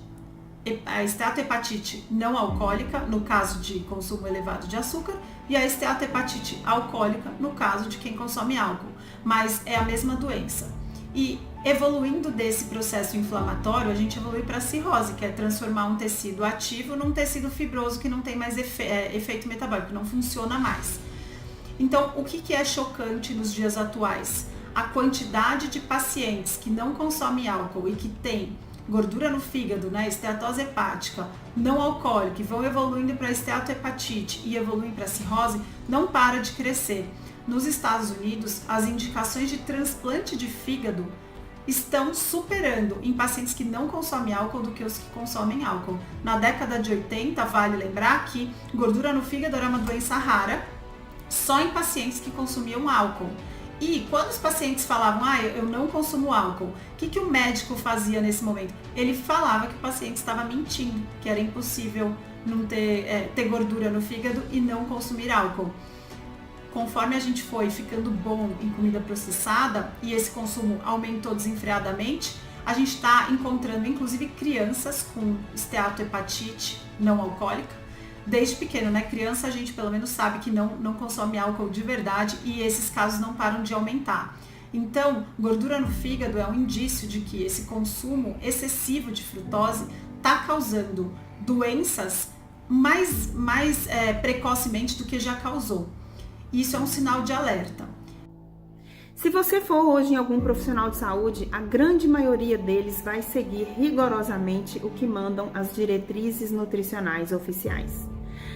A esteatohepatite não alcoólica, no caso de consumo elevado de açúcar, e a esteatohepatite alcoólica, no caso de quem consome álcool. Mas é a mesma doença. E evoluindo desse processo inflamatório, a gente evolui para a cirrose, que é transformar um tecido ativo num tecido fibroso que não tem mais efeito metabólico, que não funciona mais. Então, o que é chocante nos dias atuais? A quantidade de pacientes que não consomem álcool e que tem gordura no fígado, né, esteatose hepática, não alcoólica, e vão evoluindo para a esteatohepatite e evoluem para a cirrose, não para de crescer. Nos Estados Unidos, as indicações de transplante de fígado estão superando em pacientes que não consomem álcool do que os que consomem álcool. Na década de 80, vale lembrar que gordura no fígado era uma doença rara, só em pacientes que consumiam álcool. E quando os pacientes falavam, eu não consumo álcool, o que o médico fazia nesse momento? Ele falava que o paciente estava mentindo, que era impossível não ter gordura no fígado e não consumir álcool. Conforme a gente foi ficando bom em comida processada e esse consumo aumentou desenfreadamente, a gente está encontrando inclusive crianças com esteatohepatite não alcoólica. Desde pequeno, né? Criança a gente pelo menos sabe que não consome álcool de verdade e esses casos não param de aumentar. Então, gordura no fígado é um indício de que esse consumo excessivo de frutose está causando doenças mais precocemente do que já causou. Isso é um sinal de alerta. Se você for hoje em algum profissional de saúde, a grande maioria deles vai seguir rigorosamente o que mandam as diretrizes nutricionais oficiais.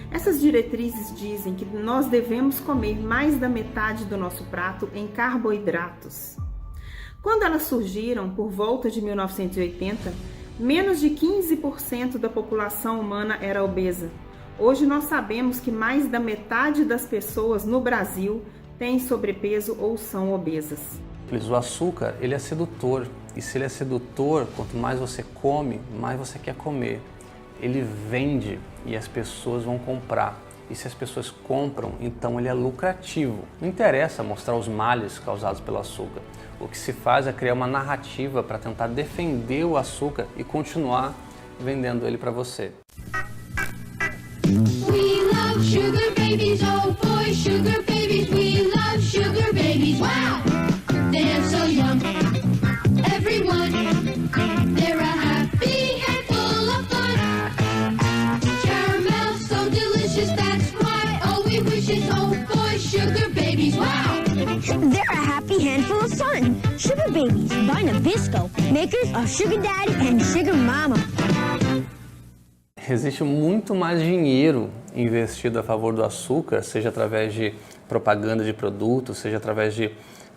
Essas diretrizes dizem que nós devemos comer mais da metade do nosso prato em carboidratos. Quando elas surgiram, por volta de 1980, menos de 15% da população humana era obesa. Hoje nós sabemos que mais da metade das pessoas no Brasil têm sobrepeso ou são obesas. O açúcar, ele é sedutor, e se ele é sedutor, quanto mais você come, mais você quer comer. Ele vende e as pessoas vão comprar. E se as pessoas compram, então ele é lucrativo. Não interessa mostrar os males causados pelo açúcar. O que se faz é criar uma narrativa para tentar defender o açúcar e continuar vendendo ele para você. We love sugar babies, oh boy, sugar babies. We love sugar babies. Wow, they're so young. Everyone, they're a happy and full of fun. Caramel so delicious, that's why all we wish is, oh boy, sugar babies. Wow, they're a happy handful of fun. Sugar babies by Nabisco, makers of Sugar Daddy and Sugar Mama. Existe muito mais dinheiro investido a favor do açúcar, seja através de propaganda de produtos, seja através de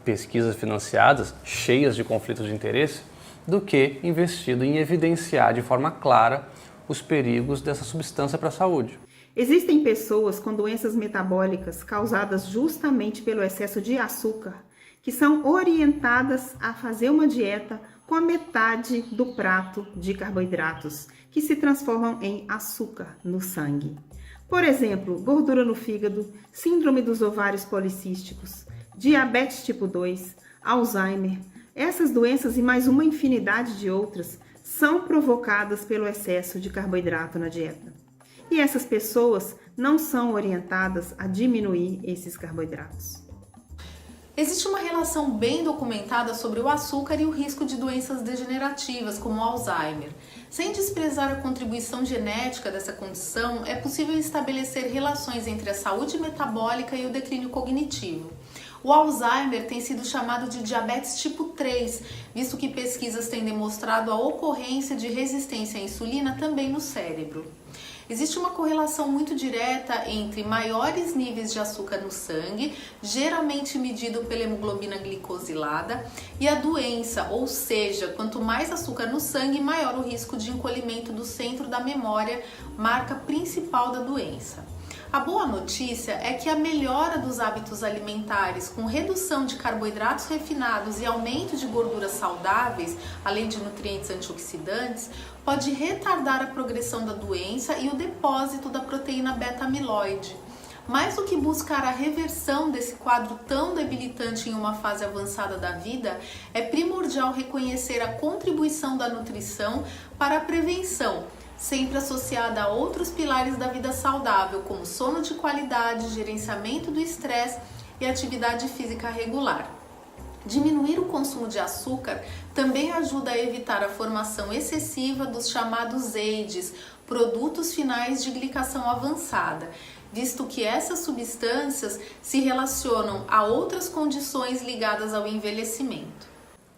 pesquisas financiadas, cheias de conflitos de interesse, do que investido em evidenciar de forma clara os perigos dessa substância para a saúde. Existem pessoas com doenças metabólicas causadas justamente pelo excesso de açúcar, que são orientadas a fazer uma dieta com a metade do prato de carboidratos, que se transformam em açúcar no sangue. Por exemplo, gordura no fígado, síndrome dos ovários policísticos, diabetes tipo 2, Alzheimer. Essas doenças e mais uma infinidade de outras são provocadas pelo excesso de carboidrato na dieta. E essas pessoas não são orientadas a diminuir esses carboidratos. Existe uma relação bem documentada sobre o açúcar e o risco de doenças degenerativas, como o Alzheimer. Sem desprezar a contribuição genética dessa condição, é possível estabelecer relações entre a saúde metabólica e o declínio cognitivo. O Alzheimer tem sido chamado de diabetes tipo 3, visto que pesquisas têm demonstrado a ocorrência de resistência à insulina também no cérebro. Existe uma correlação muito direta entre maiores níveis de açúcar no sangue, geralmente medido pela hemoglobina glicosilada, e a doença, ou seja, quanto mais açúcar no sangue, maior o risco de encolhimento do centro da memória, marca principal da doença. A boa notícia é que a melhora dos hábitos alimentares, com redução de carboidratos refinados e aumento de gorduras saudáveis, além de nutrientes antioxidantes, pode retardar a progressão da doença e o depósito da proteína beta-amiloide. Mais do que buscar a reversão desse quadro tão debilitante em uma fase avançada da vida, é primordial reconhecer a contribuição da nutrição para a prevenção, sempre associada a outros pilares da vida saudável, como sono de qualidade, gerenciamento do estresse e atividade física regular. Diminuir o consumo de açúcar também ajuda a evitar a formação excessiva dos chamados AIDs, produtos finais de glicação avançada, visto que essas substâncias se relacionam a outras condições ligadas ao envelhecimento.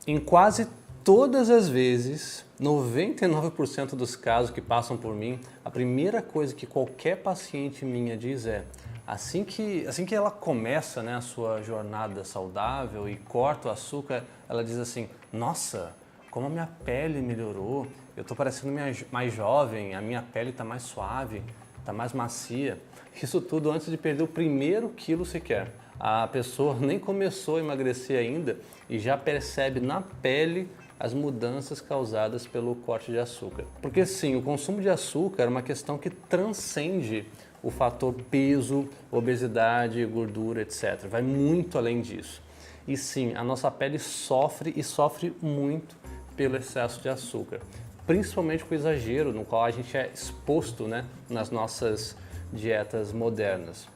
Em quase todas as vezes, 99% dos casos que passam por mim, a primeira coisa que qualquer paciente minha diz é: assim que ela começa, né, a sua jornada saudável e corta o açúcar, ela diz assim: nossa, como a minha pele melhorou, eu estou parecendo mais jovem, a minha pele está mais suave, está mais macia. Isso tudo antes de perder o primeiro quilo sequer. A pessoa nem começou a emagrecer ainda e já percebe na pele as mudanças causadas pelo corte de açúcar. Porque sim, o consumo de açúcar é uma questão que transcende o fator peso, obesidade, gordura, etc. Vai muito além disso. E sim, a nossa pele sofre e sofre muito pelo excesso de açúcar, principalmente com o exagero no qual a gente é exposto, né, nas nossas dietas modernas.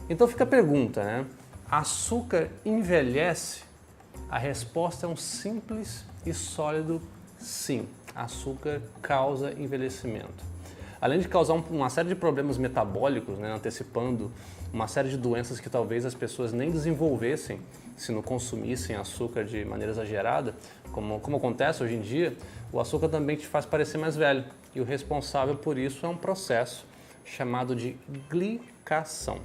Então fica a pergunta, né? Açúcar envelhece? A resposta é um simples e sólido sim. Açúcar causa envelhecimento. Além de causar uma série de problemas metabólicos, né, antecipando uma série de doenças que talvez as pessoas nem desenvolvessem se não consumissem açúcar de maneira exagerada, como acontece hoje em dia, o açúcar também te faz parecer mais velho. E o responsável por isso é um processo chamado de glicação.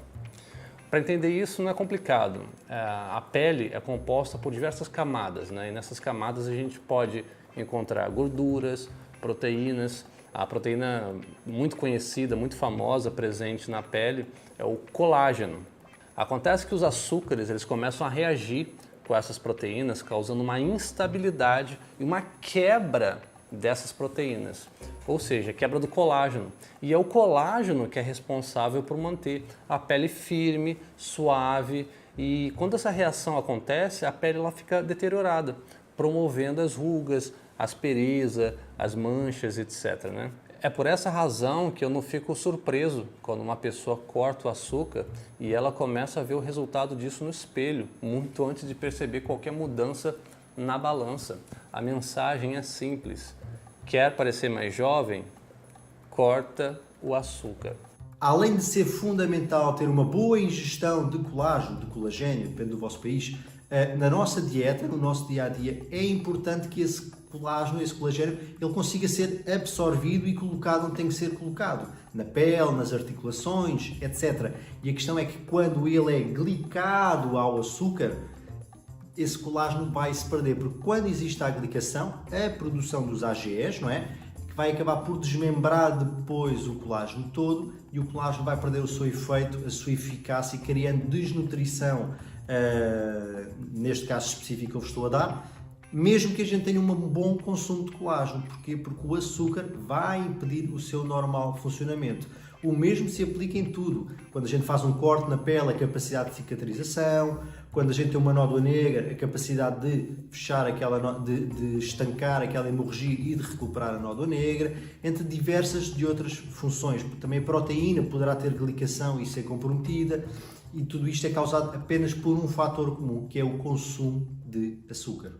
Para entender isso não é complicado. A pele é composta por diversas camadas, né? E nessas camadas a gente pode encontrar gorduras, proteínas. A proteína muito conhecida, muito famosa, presente na pele é o colágeno. Acontece que os açúcares eles começam a reagir com essas proteínas, causando uma instabilidade e uma quebra dessas proteínas, ou seja, quebra do colágeno. E é o colágeno que é responsável por manter a pele firme, suave, e quando essa reação acontece, a pele ela fica deteriorada, promovendo as rugas, aspereza, as manchas, etc. né? É por essa razão que eu não fico surpreso quando uma pessoa corta o açúcar e ela começa a ver o resultado disso no espelho, muito antes de perceber qualquer mudança na balança. A mensagem é simples: quer parecer mais jovem? Corta o açúcar. Além de ser fundamental ter uma boa ingestão de colágeno, de colagênio, depende do vosso país, na nossa dieta, no nosso dia-a-dia, é importante que esse colágeno, esse colagênio, ele consiga ser absorvido e colocado onde tem que ser colocado, na pele, nas articulações, etc. E a questão é que quando ele é glicado ao açúcar, esse colágeno vai se perder, porque quando existe a glicação, a produção dos AGEs, não é? Que vai acabar por desmembrar depois o colágeno todo e o colágeno vai perder o seu efeito, a sua eficácia, criando desnutrição, neste caso específico que eu vos estou a dar, mesmo que a gente tenha um bom consumo de colágeno. Porquê? Porque o açúcar vai impedir o seu normal funcionamento. O mesmo se aplica em tudo. Quando a gente faz um corte na pele, a capacidade de cicatrização. Quando a gente tem uma nódoa negra, a capacidade de fechar de estancar aquela hemorragia e de recuperar a nódoa negra, entre diversas de outras funções. Também a proteína poderá ter glicação e ser comprometida. E tudo isto é causado apenas por um fator comum, que é o consumo de açúcar.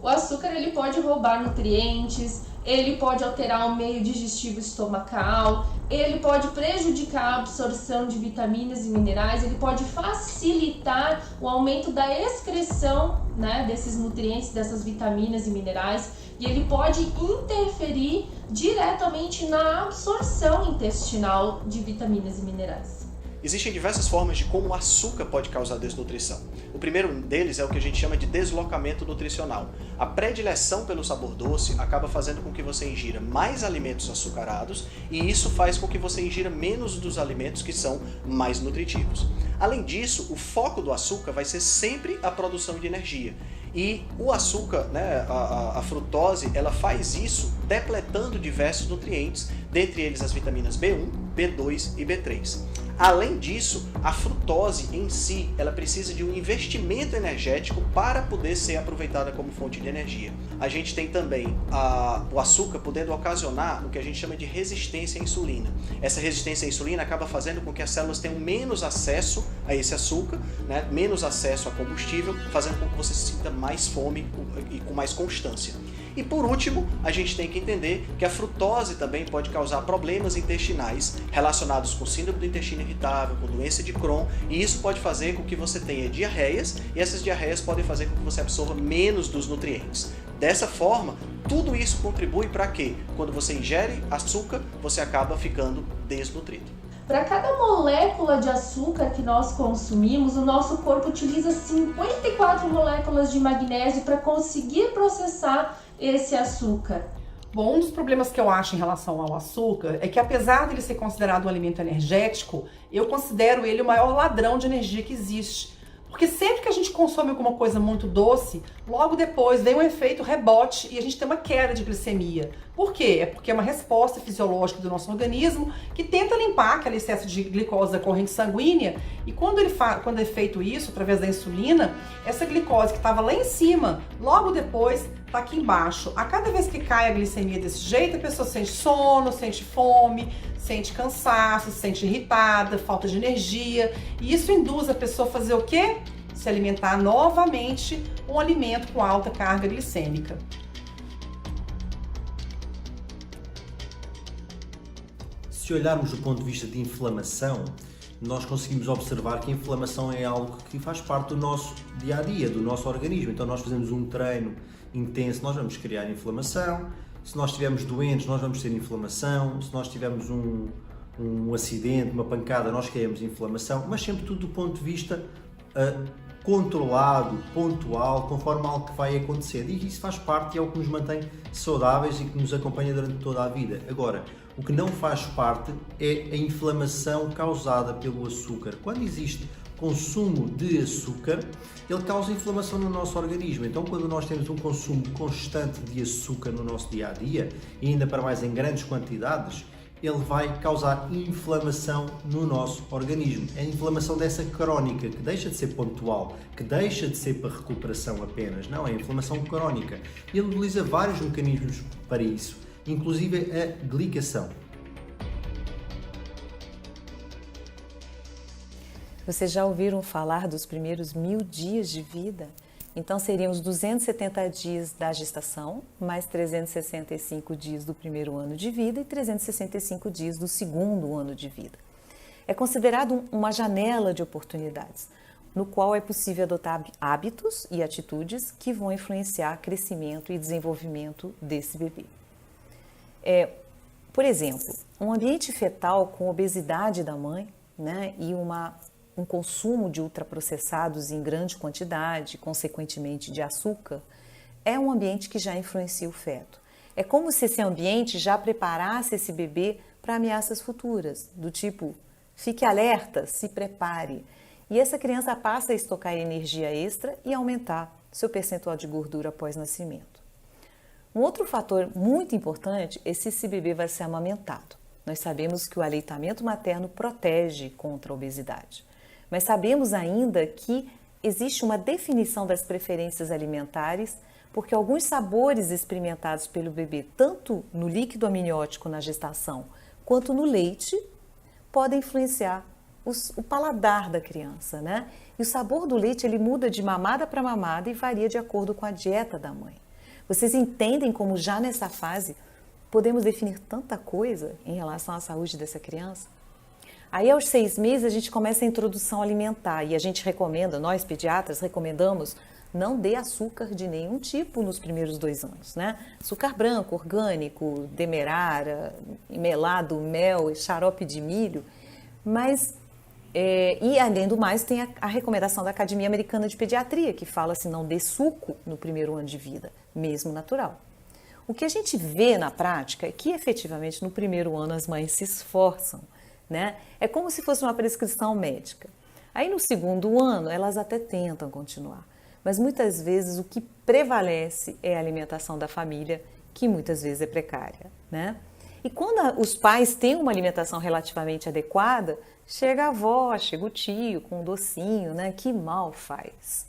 O açúcar ele pode roubar nutrientes, ele pode alterar o meio digestivo estomacal, ele pode prejudicar a absorção de vitaminas e minerais, ele pode facilitar o aumento da excreção, né, desses nutrientes, dessas vitaminas e minerais, e ele pode interferir diretamente na absorção intestinal de vitaminas e minerais. Existem diversas formas de como o açúcar pode causar desnutrição. O primeiro deles é o que a gente chama de deslocamento nutricional. A predileção pelo sabor doce acaba fazendo com que você ingira mais alimentos açucarados e isso faz com que você ingira menos dos alimentos que são mais nutritivos. Além disso, o foco do açúcar vai ser sempre a produção de energia. E o açúcar, né, a frutose, ela faz isso depletando diversos nutrientes, dentre eles as vitaminas B1, B2 e B3. Além disso, a frutose em si, ela precisa de um investimento energético para poder ser aproveitada como fonte de energia. A gente tem também o açúcar podendo ocasionar o que a gente chama de resistência à insulina. Essa resistência à insulina acaba fazendo com que as células tenham menos acesso a esse açúcar, né, menos acesso a combustível, fazendo com que você sinta mais fome e com mais constância. E por último, a gente tem que entender que a frutose também pode causar problemas intestinais relacionados com síndrome do intestino irritável, com doença de Crohn, e isso pode fazer com que você tenha diarreias, e essas diarreias podem fazer com que você absorva menos dos nutrientes. Dessa forma, tudo isso contribui para que, quando você ingere açúcar, você acaba ficando desnutrido. Para cada molécula de açúcar que nós consumimos, o nosso corpo utiliza 54 moléculas de magnésio para conseguir processar esse açúcar. Bom, um dos problemas que eu acho em relação ao açúcar é que, apesar dele ser considerado um alimento energético, eu considero ele o maior ladrão de energia que existe. Porque sempre que a gente consome alguma coisa muito doce, logo depois vem um efeito rebote e a gente tem uma queda de glicemia. Por quê? É porque é uma resposta fisiológica do nosso organismo que tenta limpar aquele excesso de glicose da corrente sanguínea, e quando é feito isso através da insulina, essa glicose que estava lá em cima, logo depois está aqui embaixo. A cada vez que cai a glicemia desse jeito, a pessoa sente sono, sente fome, sente cansaço, se sente irritada, falta de energia, e isso induz a pessoa a fazer o quê? Se alimentar novamente um alimento com alta carga glicêmica. Se olharmos do ponto de vista de inflamação, nós conseguimos observar que a inflamação é algo que faz parte do nosso dia-a-dia, do nosso organismo. Então nós fazemos um treino intenso, nós vamos criar inflamação. Se nós estivermos doentes, nós vamos ter inflamação. Se nós tivermos um acidente, uma pancada, nós criamos inflamação. Mas sempre tudo do ponto de vista controlado, pontual, conforme algo que vai acontecer. E isso faz parte e é o que nos mantém saudáveis e que nos acompanha durante toda a vida. Agora, o que não faz parte é a inflamação causada pelo açúcar. Quando existe consumo de açúcar, ele causa inflamação no nosso organismo. Então, quando nós temos um consumo constante de açúcar no nosso dia-a-dia, e ainda para mais em grandes quantidades, ele vai causar inflamação no nosso organismo. É a inflamação dessa crónica, que deixa de ser pontual, que deixa de ser para recuperação apenas. Não, é a inflamação crónica. E ele utiliza vários mecanismos para isso, inclusive a glicação. Vocês já ouviram falar dos primeiros 1000 dias de vida? Então seriam os 270 dias da gestação, mais 365 dias do primeiro ano de vida e 365 dias do segundo ano de vida. É considerado uma janela de oportunidades, no qual é possível adotar hábitos e atitudes que vão influenciar o crescimento e desenvolvimento desse bebê. Por exemplo, um ambiente fetal com obesidade da mãe, né, e um consumo de ultraprocessados em grande quantidade, consequentemente de açúcar, é um ambiente que já influencia o feto. É como se esse ambiente já preparasse esse bebê para ameaças futuras, do tipo, fique alerta, se prepare. E essa criança passa a estocar energia extra e aumentar seu percentual de gordura após nascimento. Um outro fator muito importante é se esse bebê vai ser amamentado. Nós sabemos que o aleitamento materno protege contra a obesidade, mas sabemos ainda que existe uma definição das preferências alimentares, porque alguns sabores experimentados pelo bebê, tanto no líquido amniótico na gestação, quanto no leite, podem influenciar o paladar da criança, né? E o sabor do leite, ele muda de mamada para mamada e varia de acordo com a dieta da mãe. Vocês entendem como já nessa fase podemos definir tanta coisa em relação à saúde dessa criança? Aí aos 6 meses a gente começa a introdução alimentar e a gente recomenda, nós pediatras recomendamos, não dê açúcar de nenhum tipo nos primeiros 2 anos, né? Açúcar branco, orgânico, demerara, melado, mel, xarope de milho, mas, e além do mais, tem a recomendação da Academia Americana de Pediatria, que fala assim, não dê suco no primeiro ano de vida, mesmo natural. O que a gente vê na prática é que, efetivamente, no primeiro ano as mães se esforçam, né? É como se fosse uma prescrição médica. Aí, no segundo ano, elas até tentam continuar. Mas muitas vezes o que prevalece é a alimentação da família, que muitas vezes é precária, né? E quando os pais têm uma alimentação relativamente adequada, chega a avó, chega o tio com um docinho, né? Que mal faz.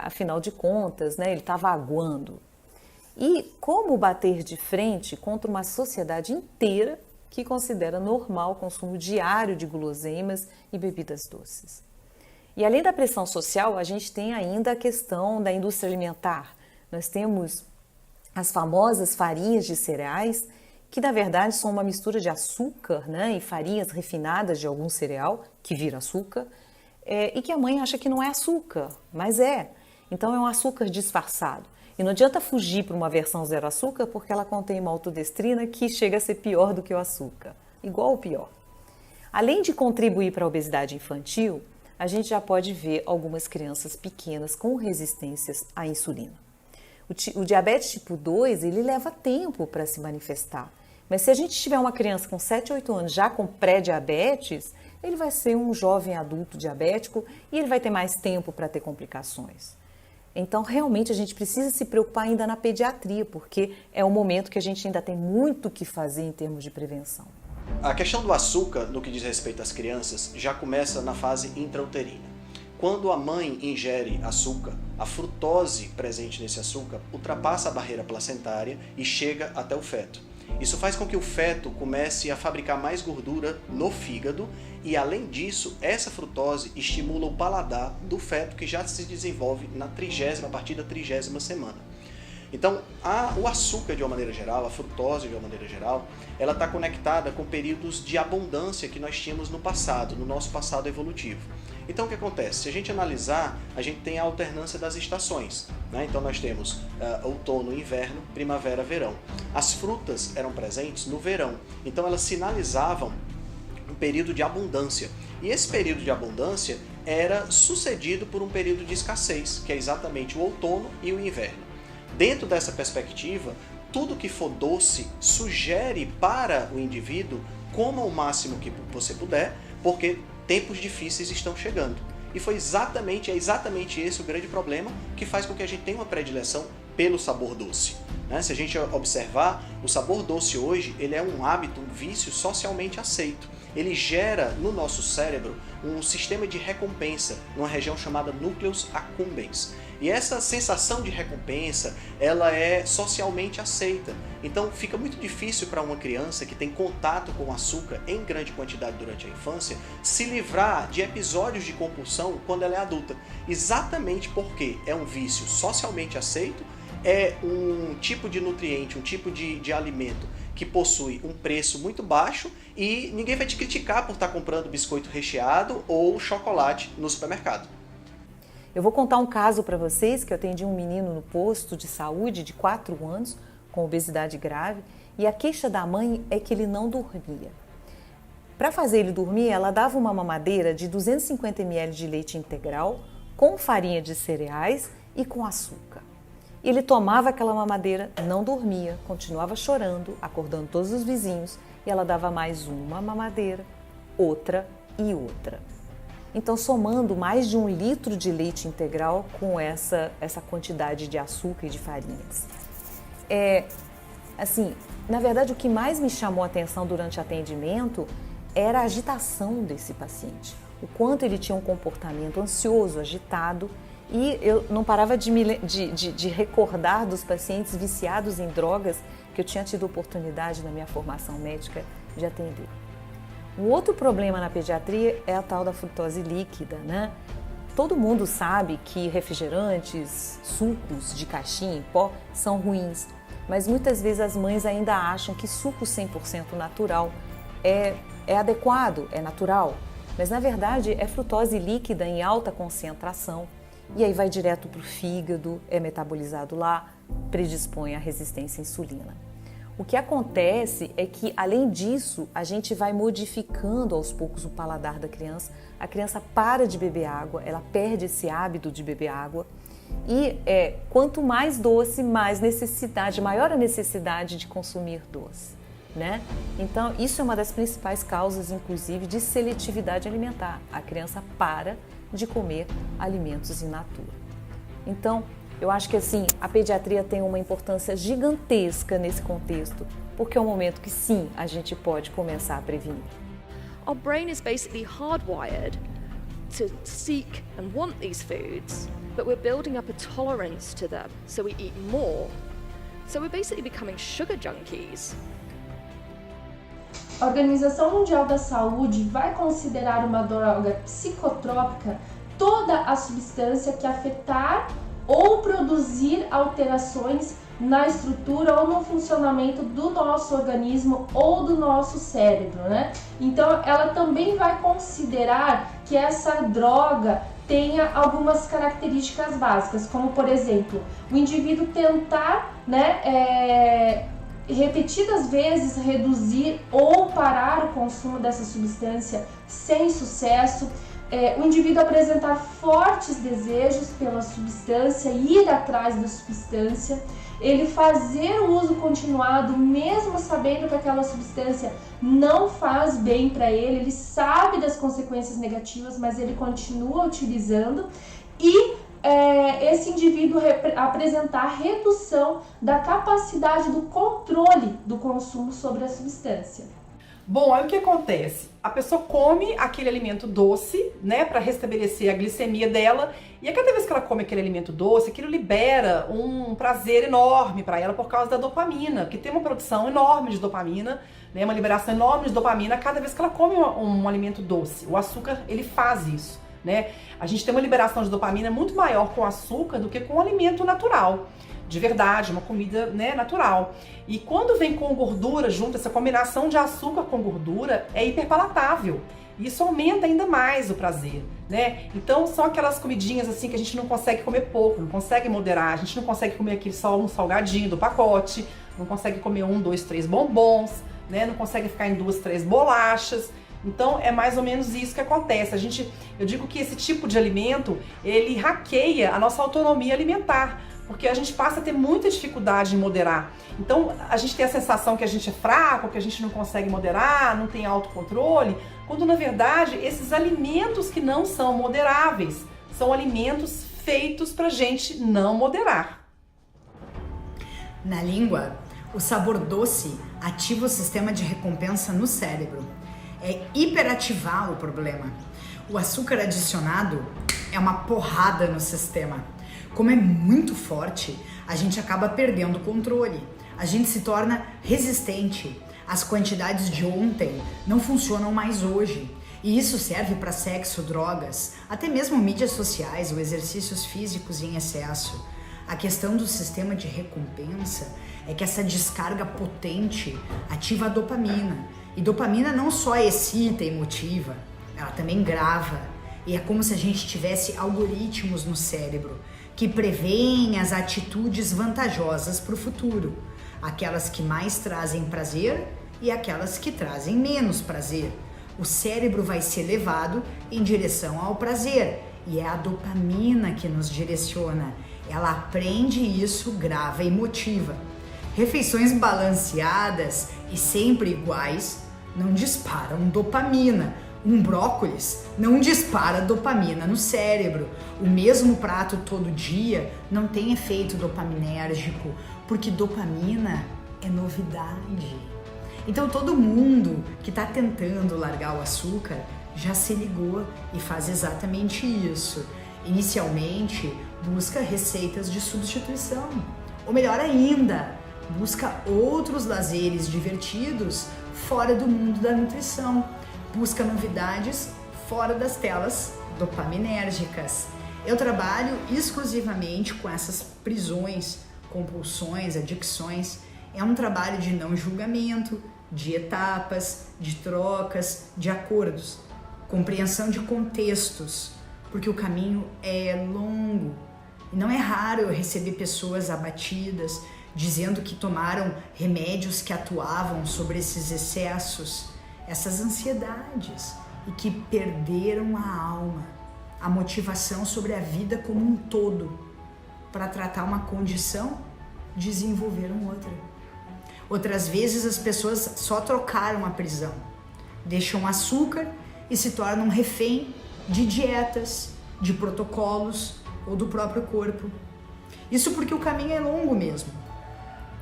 Afinal de contas, né? Ele estava aguando. E como bater de frente contra uma sociedade inteira que considera normal o consumo diário de guloseimas e bebidas doces? E além da pressão social, a gente tem ainda a questão da indústria alimentar. Nós temos as famosas farinhas de cereais, que na verdade são uma mistura de açúcar, né, e farinhas refinadas de algum cereal, que vira açúcar, e que a mãe acha que não é açúcar, mas é. Então é um açúcar disfarçado. E não adianta fugir para uma versão zero açúcar, porque ela contém maltodestrina, que chega a ser pior do que o açúcar, igual ou pior. Além de contribuir para a obesidade infantil, a gente já pode ver algumas crianças pequenas com resistências à insulina. O diabetes tipo 2, ele leva tempo para se manifestar. Mas se a gente tiver uma criança com 7, 8 anos já com pré-diabetes, ele vai ser um jovem adulto diabético e ele vai ter mais tempo para ter complicações. Então, realmente, a gente precisa se preocupar ainda na pediatria, porque é um momento que a gente ainda tem muito o que fazer em termos de prevenção. A questão do açúcar, no que diz respeito às crianças, já começa na fase intrauterina. Quando a mãe ingere açúcar, a frutose presente nesse açúcar ultrapassa a barreira placentária e chega até o feto. Isso faz com que o feto comece a fabricar mais gordura no fígado e, além disso, essa frutose estimula o paladar do feto que já se desenvolve a partir da 30ª semana. Então, o açúcar de uma maneira geral, a frutose de uma maneira geral, ela está conectada com períodos de abundância que nós tínhamos no passado, no nosso passado evolutivo. Então, o que acontece? Se a gente analisar, a gente tem a alternância das estações, né? Então, nós temos outono, inverno, primavera, verão. As frutas eram presentes no verão, então elas sinalizavam um período de abundância. E esse período de abundância era sucedido por um período de escassez, que é exatamente o outono e o inverno. Dentro dessa perspectiva, tudo que for doce sugere para o indivíduo coma o máximo que você puder, porque tempos difíceis estão chegando. E é exatamente esse o grande problema que faz com que a gente tenha uma predileção pelo sabor doce. Né? Se a gente observar, o sabor doce hoje ele é um hábito, um vício socialmente aceito. Ele gera no nosso cérebro um sistema de recompensa, numa região chamada núcleus accumbens. E essa sensação de recompensa, ela é socialmente aceita. Então fica muito difícil para uma criança que tem contato com açúcar em grande quantidade durante a infância, se livrar de episódios de compulsão quando ela é adulta. Exatamente porque é um vício socialmente aceito, é um tipo de nutriente, um tipo de alimento que possui um preço muito baixo e ninguém vai te criticar por estar comprando biscoito recheado ou chocolate no supermercado. Eu vou contar um caso para vocês que eu atendi um menino no posto de saúde de 4 anos com obesidade grave e a queixa da mãe é que ele não dormia. Para fazer ele dormir, ela dava uma mamadeira de 250 ml de leite integral com farinha de cereais e com açúcar. Ele tomava aquela mamadeira, não dormia, continuava chorando, acordando todos os vizinhos e ela dava mais uma mamadeira, outra e outra. Então, somando mais de 1 litro de leite integral com essa quantidade de açúcar e de farinhas. na verdade, o que mais me chamou a atenção durante o atendimento era a agitação desse paciente. O quanto ele tinha um comportamento ansioso, agitado, e eu não parava de recordar dos pacientes viciados em drogas que eu tinha tido oportunidade na minha formação médica de atender. Um outro problema na pediatria é a tal da frutose líquida, né? Todo mundo sabe que refrigerantes, sucos de caixinha em pó são ruins, mas muitas vezes as mães ainda acham que suco 100% natural é adequado, é natural, mas na verdade é frutose líquida em alta concentração e aí vai direto para o fígado, é metabolizado lá, predispõe à resistência à insulina. O que acontece é que, além disso, a gente vai modificando aos poucos o paladar da criança. A criança para de beber água, ela perde esse hábito de beber água. E quanto mais doce, mais necessidade, maior a necessidade de consumir doce, né? Então, isso é uma das principais causas, inclusive, de seletividade alimentar. A criança para de comer alimentos in natura. Então, eu acho que assim, a pediatria tem uma importância gigantesca nesse contexto, porque é um momento que sim, a gente pode começar a prevenir. Our brain is basically hardwired to seek and want these foods, but we're building up a tolerance to them, so we eat more. So we're basically becoming sugar junkies. A Organização Mundial da Saúde vai considerar uma droga psicotrópica toda a substância que afetar ou produzir alterações na estrutura ou no funcionamento do nosso organismo ou do nosso cérebro, né? Então, ela também vai considerar que essa droga tenha algumas características básicas, como, por exemplo, o indivíduo tentar, repetidas vezes reduzir ou parar o consumo dessa substância sem sucesso, o indivíduo apresentar fortes desejos pela substância, ir atrás da substância, ele fazer o uso continuado mesmo sabendo que aquela substância não faz bem para ele sabe das consequências negativas, mas ele continua utilizando e esse indivíduo apresentar redução da capacidade do controle do consumo sobre a substância. Bom, aí o que acontece? A pessoa come aquele alimento doce, né, para restabelecer a glicemia dela, e a cada vez que ela come aquele alimento doce, aquilo libera um prazer enorme para ela por causa da dopamina, que tem uma produção enorme de dopamina, né, uma liberação enorme de dopamina cada vez que ela come um alimento doce. O açúcar, ele faz isso, né? A gente tem uma liberação de dopamina muito maior com açúcar do que com alimento natural. De verdade, uma comida, né, natural. E quando vem com gordura junto, essa combinação de açúcar com gordura é hiperpalatável. E isso aumenta ainda mais o prazer, né? Então são aquelas comidinhas assim que a gente não consegue comer pouco, não consegue moderar, a gente não consegue comer aquele só um salgadinho do pacote, não consegue comer 1, 2, 3 bombons, né? Não consegue ficar em 2, 3 bolachas. Então é mais ou menos isso que acontece. Eu digo que esse tipo de alimento, ele hackeia a nossa autonomia alimentar, porque a gente passa a ter muita dificuldade em moderar. Então a gente tem a sensação que a gente é fraco, que a gente não consegue moderar, não tem autocontrole, quando na verdade esses alimentos que não são moderáveis são alimentos feitos pra gente não moderar. Na língua, o sabor doce ativa o sistema de recompensa no cérebro. É hiperativar o problema. O açúcar adicionado é uma porrada no sistema. Como é muito forte, a gente acaba perdendo o controle. A gente se torna resistente. As quantidades de ontem não funcionam mais hoje. E isso serve para sexo, drogas, até mesmo mídias sociais ou exercícios físicos em excesso. A questão do sistema de recompensa é que essa descarga potente ativa a dopamina. E dopamina não só excita e motiva, ela também grava. E é como se a gente tivesse algoritmos no cérebro que preveem as atitudes vantajosas para o futuro. Aquelas que mais trazem prazer e aquelas que trazem menos prazer. O cérebro vai ser levado em direção ao prazer e é a dopamina que nos direciona. Ela aprende isso, grava e motiva. Refeições balanceadas e sempre iguais não disparam dopamina. Um brócolis não dispara dopamina no cérebro. O mesmo prato todo dia não tem efeito dopaminérgico, porque dopamina é novidade. Então todo mundo que está tentando largar o açúcar já se ligou e faz exatamente isso. Inicialmente, busca receitas de substituição. Ou melhor ainda, busca outros lazeres divertidos fora do mundo da nutrição. Busca novidades fora das telas dopaminérgicas. Eu trabalho exclusivamente com essas prisões, compulsões, adicções. É um trabalho de não julgamento, de etapas, de trocas, de acordos, compreensão de contextos, porque o caminho é longo. E não é raro eu receber pessoas abatidas, dizendo que tomaram remédios que atuavam sobre esses excessos, essas ansiedades, e que perderam a alma, a motivação sobre a vida como um todo. Para tratar uma condição, desenvolveram outra. Outras vezes as pessoas só trocaram a prisão, deixam o açúcar e se tornam refém de dietas, de protocolos ou do próprio corpo. Isso porque o caminho é longo mesmo.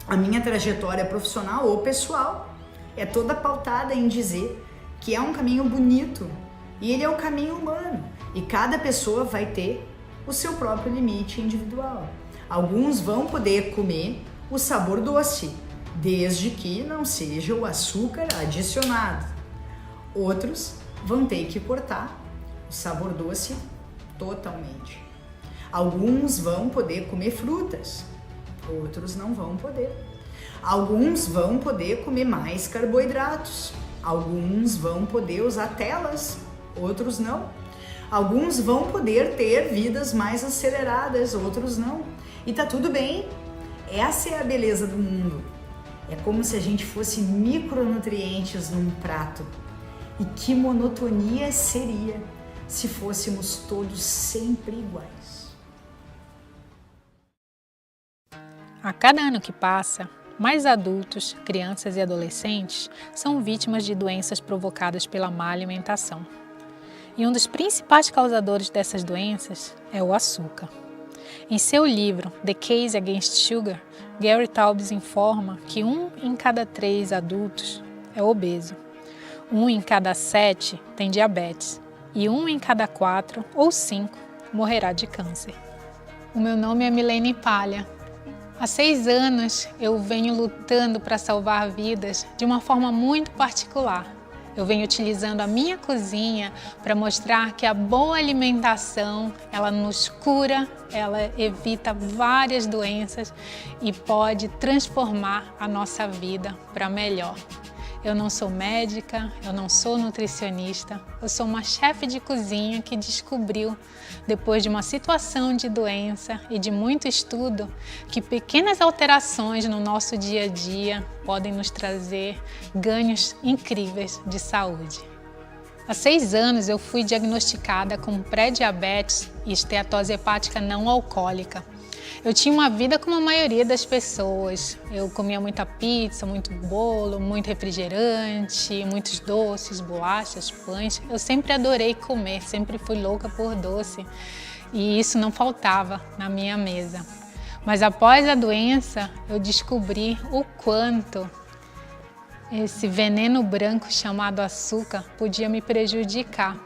A minha trajetória profissional ou pessoal é toda pautada em dizer que é um caminho bonito e ele é o caminho humano e cada pessoa vai ter o seu próprio limite individual. Alguns vão poder comer o sabor doce, desde que não seja o açúcar adicionado. Outros vão ter que cortar o sabor doce totalmente. Alguns vão poder comer frutas, outros não vão poder. Alguns vão poder comer mais carboidratos, alguns vão poder usar telas, outros não. Alguns vão poder ter vidas mais aceleradas, outros não. E tá tudo bem. Essa é a beleza do mundo. É como se a gente fosse micronutrientes num prato. E que monotonia seria se fôssemos todos sempre iguais. A cada ano que passa, mais adultos, crianças e adolescentes são vítimas de doenças provocadas pela má alimentação. E um dos principais causadores dessas doenças é o açúcar. Em seu livro The Case Against Sugar, Gary Taubes informa que 1 em cada 3 adultos é obeso, 1 em cada 7 tem diabetes e 1 em cada 4 ou 5 morrerá de câncer. O meu nome é Milene Palha. Há 6 anos eu venho lutando para salvar vidas de uma forma muito particular. Eu venho utilizando a minha cozinha para mostrar que a boa alimentação, ela nos cura, ela evita várias doenças e pode transformar a nossa vida para melhor. Eu não sou médica, eu não sou nutricionista, eu sou uma chefe de cozinha que descobriu, depois de uma situação de doença e de muito estudo, que pequenas alterações no nosso dia a dia podem nos trazer ganhos incríveis de saúde. Há 6 anos eu fui diagnosticada com pré-diabetes e esteatose hepática não alcoólica. Eu tinha uma vida como a maioria das pessoas. Eu comia muita pizza, muito bolo, muito refrigerante, muitos doces, bolachas, pães. Eu sempre adorei comer, sempre fui louca por doce e isso não faltava na minha mesa. Mas após a doença, eu descobri o quanto esse veneno branco chamado açúcar podia me prejudicar.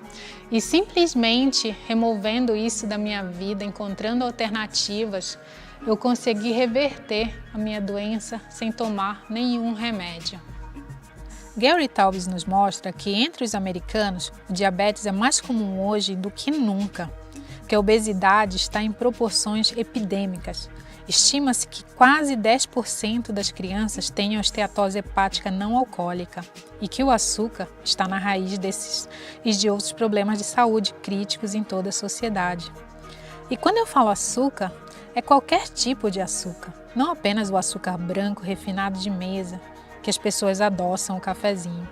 E simplesmente removendo isso da minha vida, encontrando alternativas, eu consegui reverter a minha doença sem tomar nenhum remédio. Gary Taubes nos mostra que entre os americanos o diabetes é mais comum hoje do que nunca, que a obesidade está em proporções epidêmicas. Estima-se que quase 10% das crianças tenham esteatose hepática não alcoólica e que o açúcar está na raiz desses e de outros problemas de saúde críticos em toda a sociedade. E quando eu falo açúcar, é qualquer tipo de açúcar, não apenas o açúcar branco refinado de mesa, que as pessoas adoçam o cafezinho,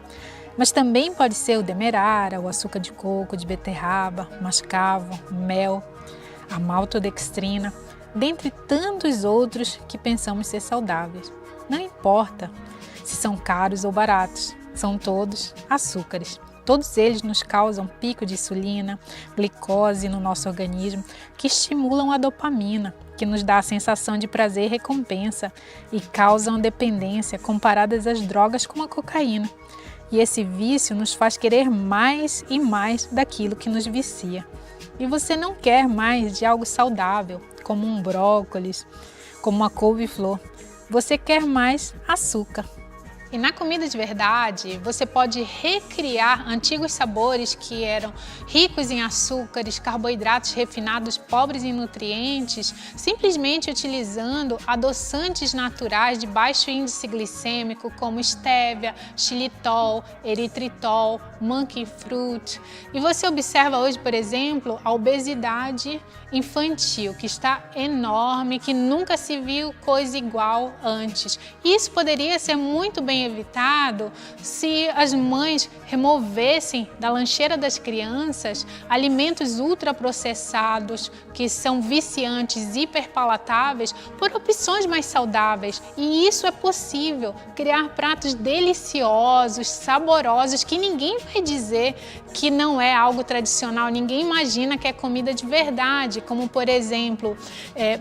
mas também pode ser o demerara, o açúcar de coco, de beterraba, mascavo, mel, a maltodextrina, dentre tantos outros que pensamos ser saudáveis. Não importa se são caros ou baratos, são todos açúcares. Todos eles nos causam pico de insulina, glicose no nosso organismo, que estimulam a dopamina, que nos dá a sensação de prazer e recompensa e causam dependência comparadas às drogas como a cocaína. E esse vício nos faz querer mais e mais daquilo que nos vicia. E você não quer mais de algo saudável, como um brócolis, como uma couve-flor. Você quer mais açúcar. E na comida de verdade, você pode recriar antigos sabores que eram ricos em açúcares, carboidratos refinados, pobres em nutrientes, simplesmente utilizando adoçantes naturais de baixo índice glicêmico, como estévia, xilitol, eritritol, monkey fruit. E você observa hoje, por exemplo, a obesidade infantil, que está enorme, que nunca se viu coisa igual antes. Isso poderia ser muito bem evitado se as mães removessem da lancheira das crianças alimentos ultraprocessados, que são viciantes, hiperpalatáveis, por opções mais saudáveis. E isso é possível, criar pratos deliciosos, saborosos, que ninguém vai dizer que não é algo tradicional, ninguém imagina que é comida de verdade, como por exemplo,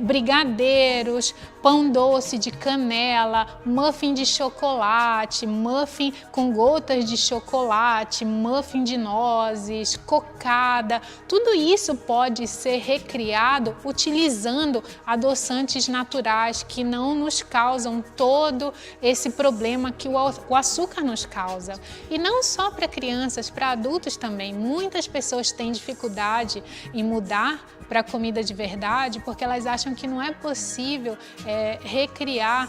brigadeiros, pão doce de canela, muffin de chocolate, muffin com gotas de chocolate, muffin de nozes, cocada. Tudo isso pode ser recriado utilizando adoçantes naturais que não nos causam todo esse problema que o açúcar nos causa. E não só para crianças, para adultos também. Muitas pessoas têm dificuldade em mudar para a comida de verdade porque elas acham que não é possível recriar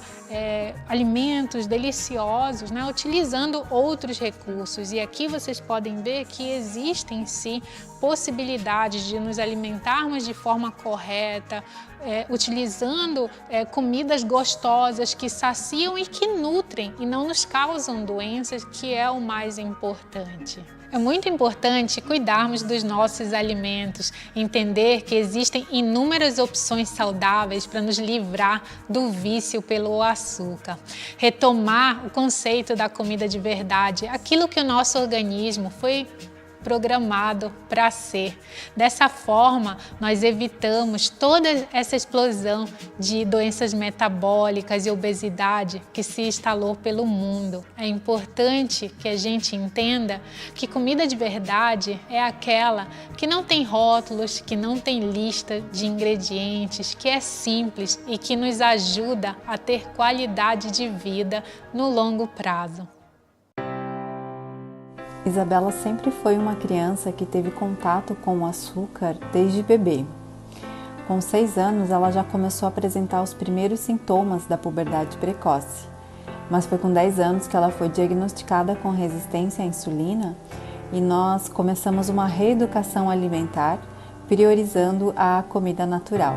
alimentos deliciosos, né, utilizando outros recursos. E aqui vocês podem ver que existem sim possibilidades de nos alimentarmos de forma correta, utilizando comidas gostosas que saciam e que nutrem e não nos causam doenças, que é o mais importante. É muito importante cuidarmos dos nossos alimentos, entender que existem inúmeras opções saudáveis para nos livrar do vício pelo açúcar. Retomar o conceito da comida de verdade, aquilo que o nosso organismo foi programado para ser. Dessa forma, nós evitamos toda essa explosão de doenças metabólicas e obesidade que se instalou pelo mundo. É importante que a gente entenda que comida de verdade é aquela que não tem rótulos, que não tem lista de ingredientes, que é simples e que nos ajuda a ter qualidade de vida no longo prazo. Isabela sempre foi uma criança que teve contato com o açúcar desde bebê. Com 6 anos, ela já começou a apresentar os primeiros sintomas da puberdade precoce, mas foi com 10 anos que ela foi diagnosticada com resistência à insulina e nós começamos uma reeducação alimentar, priorizando a comida natural.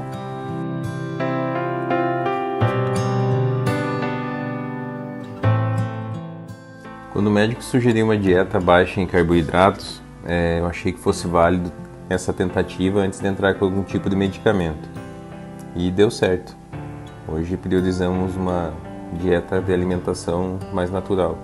Quando o médico sugeriu uma dieta baixa em carboidratos, eu achei que fosse válido essa tentativa antes de entrar com algum tipo de medicamento. E deu certo. Hoje priorizamos uma dieta de alimentação mais natural.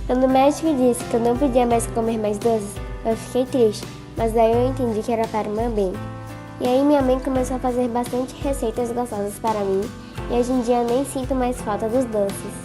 Quando o médico disse que eu não podia mais comer mais doces, eu fiquei triste, mas daí eu entendi que era para o meu bem. E aí minha mãe começou a fazer bastante receitas gostosas para mim, e hoje em dia eu nem sinto mais falta dos doces.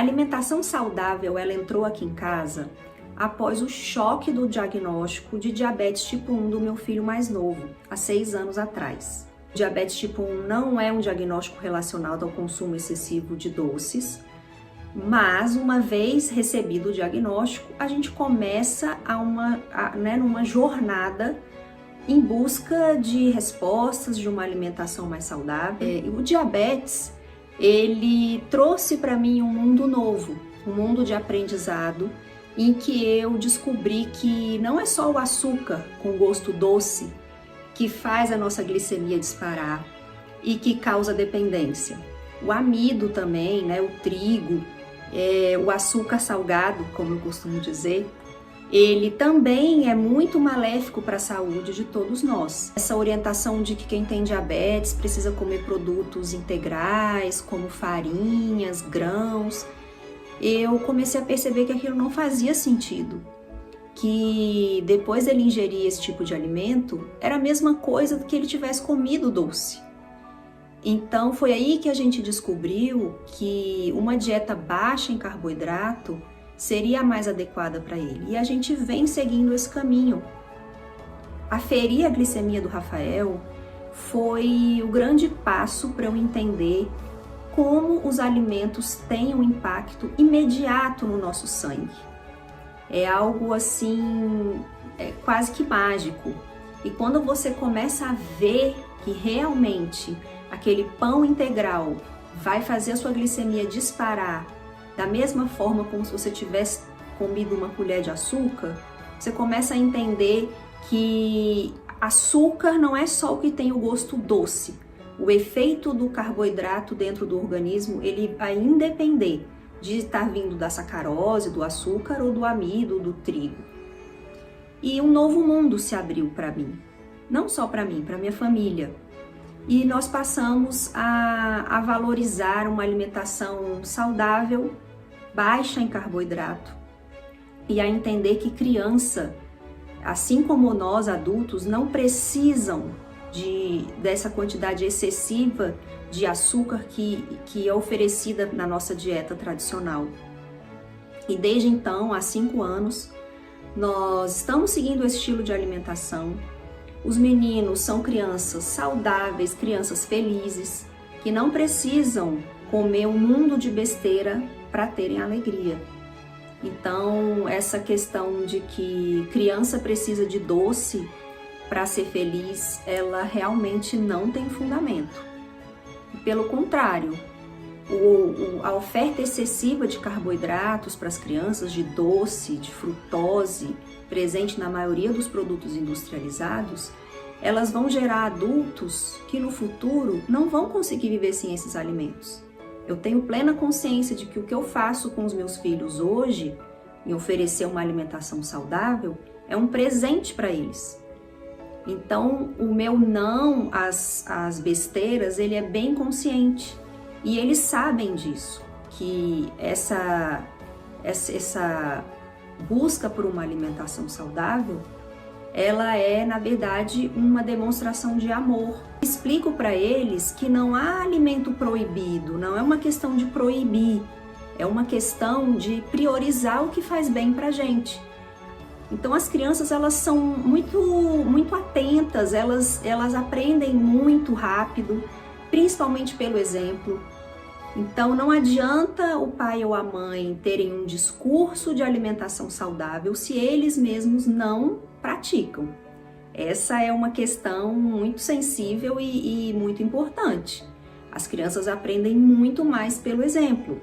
alimentação saudável, ela entrou aqui em casa após o choque do diagnóstico de diabetes tipo 1 do meu filho mais novo, há 6 anos atrás. Diabetes tipo 1 não é um diagnóstico relacionado ao consumo excessivo de doces, mas uma vez recebido o diagnóstico, a gente começa numa jornada em busca de respostas de uma alimentação mais saudável. O diabetes, ele trouxe para mim um mundo novo, um mundo de aprendizado, em que eu descobri que não é só o açúcar com gosto doce que faz a nossa glicemia disparar e que causa dependência. O amido também, né, o trigo, o açúcar salgado, como eu costumo dizer, ele também é muito maléfico para a saúde de todos nós. Essa orientação de que quem tem diabetes precisa comer produtos integrais, como farinhas, grãos, eu comecei a perceber que aquilo não fazia sentido. Que depois dele ingerir esse tipo de alimento, era a mesma coisa que ele tivesse comido doce. Então foi aí que a gente descobriu que uma dieta baixa em carboidrato seria a mais adequada para ele. E a gente vem seguindo esse caminho. Aferir a glicemia do Rafael foi o grande passo para eu entender como os alimentos têm um impacto imediato no nosso sangue. É algo assim, quase que mágico. E quando você começa a ver que realmente aquele pão integral vai fazer a sua glicemia disparar da mesma forma como se você tivesse comido uma colher de açúcar, você começa a entender que açúcar não é só o que tem o gosto doce. O efeito do carboidrato dentro do organismo, ele vai independer de estar vindo da sacarose, do açúcar ou do amido, do trigo. E um novo mundo se abriu para mim. Não só para mim, para minha família. E nós passamos a valorizar uma alimentação saudável, baixa em carboidrato, e a entender que criança, assim como nós adultos, não precisam dessa quantidade excessiva de açúcar que é oferecida na nossa dieta tradicional. E desde então, há 5 anos, nós estamos seguindo esse estilo de alimentação. Os meninos são crianças saudáveis, crianças felizes, que não precisam comer um mundo de besteira para terem alegria. Então, essa questão de que criança precisa de doce para ser feliz, ela realmente não tem fundamento. Pelo contrário, a oferta excessiva de carboidratos para as crianças, de doce, de frutose, presente na maioria dos produtos industrializados, elas vão gerar adultos que no futuro não vão conseguir viver sem esses alimentos. Eu tenho plena consciência de que o que eu faço com os meus filhos hoje, em oferecer uma alimentação saudável, é um presente para eles. Então, o meu não às besteiras, ele é bem consciente. E eles sabem disso, que essa busca por uma alimentação saudável, ela é, na verdade, uma demonstração de amor. Explico para eles que não há alimento proibido, não é uma questão de proibir, é uma questão de priorizar o que faz bem para a gente. Então as crianças, elas são muito atentas, elas aprendem muito rápido, principalmente pelo exemplo. Então não adianta o pai ou a mãe terem um discurso de alimentação saudável se eles mesmos não praticam. Essa é uma questão muito sensível e muito importante. As crianças aprendem muito mais pelo exemplo.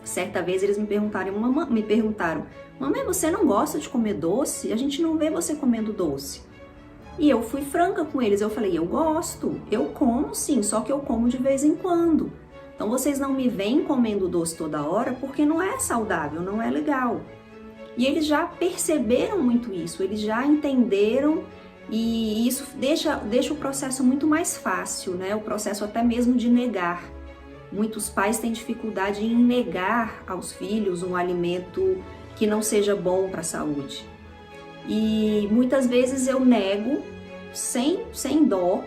Certa vez eles me perguntaram, mamãe, você não gosta de comer doce? A gente não vê você comendo doce. E eu fui franca com eles, eu falei, eu gosto, eu como sim, só que eu como de vez em quando. Então vocês não me veem comendo doce toda hora porque não é saudável, não é legal. E eles já perceberam muito isso, eles já entenderam, e isso deixa o processo muito mais fácil, né? O processo até mesmo de negar. Muitos pais têm dificuldade em negar aos filhos um alimento que não seja bom para a saúde. E muitas vezes eu nego sem dó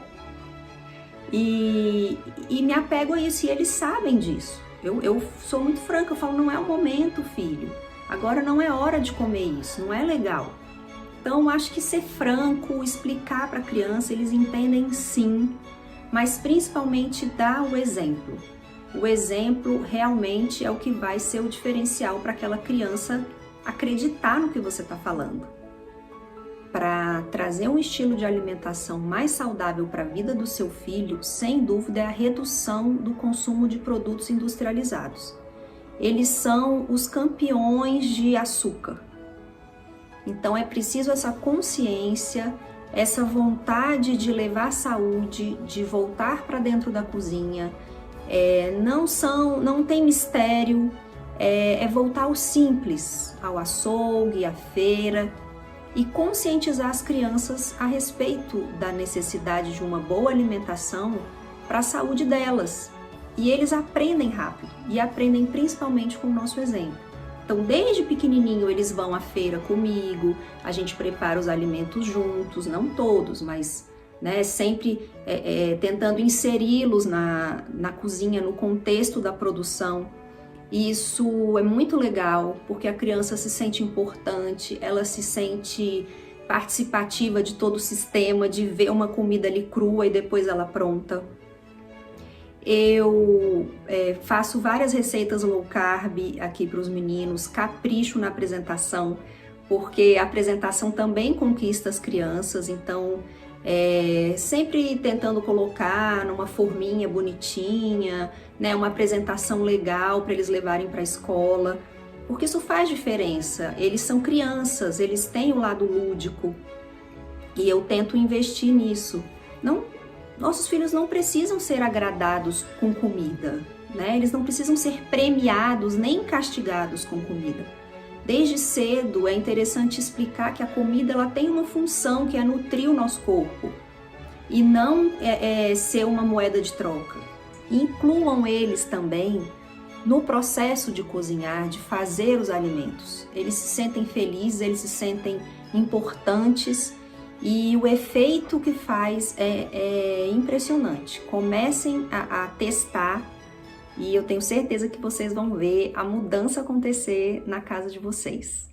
e me apego a isso, e eles sabem disso. Eu sou muito franca, eu falo, não é o momento, filho. Agora não é hora de comer isso, não é legal. Então, acho que ser franco, explicar para a criança, eles entendem sim, mas principalmente dar o exemplo. O exemplo realmente é o que vai ser o diferencial para aquela criança acreditar no que você está falando. Para trazer um estilo de alimentação mais saudável para a vida do seu filho, sem dúvida, é a redução do consumo de produtos industrializados. Eles são os campeões de açúcar. Então é preciso essa consciência, essa vontade de levar saúde, de voltar para dentro da cozinha. Não tem mistério, é voltar ao simples, ao açougue, à feira, e conscientizar as crianças a respeito da necessidade de uma boa alimentação para a saúde delas. E eles aprendem rápido, e aprendem principalmente com o nosso exemplo. Então, desde pequenininho, eles vão à feira comigo, a gente prepara os alimentos juntos, não todos, mas sempre tentando inseri-los na cozinha, no contexto da produção. E isso é muito legal, porque a criança se sente importante, ela se sente participativa de todo o sistema, de ver uma comida ali crua e depois ela pronta. Eu faço várias receitas low carb aqui para os meninos, capricho na apresentação, porque a apresentação também conquista as crianças, então sempre tentando colocar numa forminha bonitinha, uma apresentação legal para eles levarem para a escola, porque isso faz diferença. Eles são crianças, eles têm o lado lúdico e eu tento investir nisso. Nossos filhos não precisam ser agradados com comida, Eles não precisam ser premiados nem castigados com comida. Desde cedo é interessante explicar que a comida ela tem uma função, que é nutrir o nosso corpo e não ser uma moeda de troca. Incluam eles também no processo de cozinhar, de fazer os alimentos. Eles se sentem felizes, eles se sentem importantes e o efeito que faz é impressionante. Comecem a testar e eu tenho certeza que vocês vão ver a mudança acontecer na casa de vocês.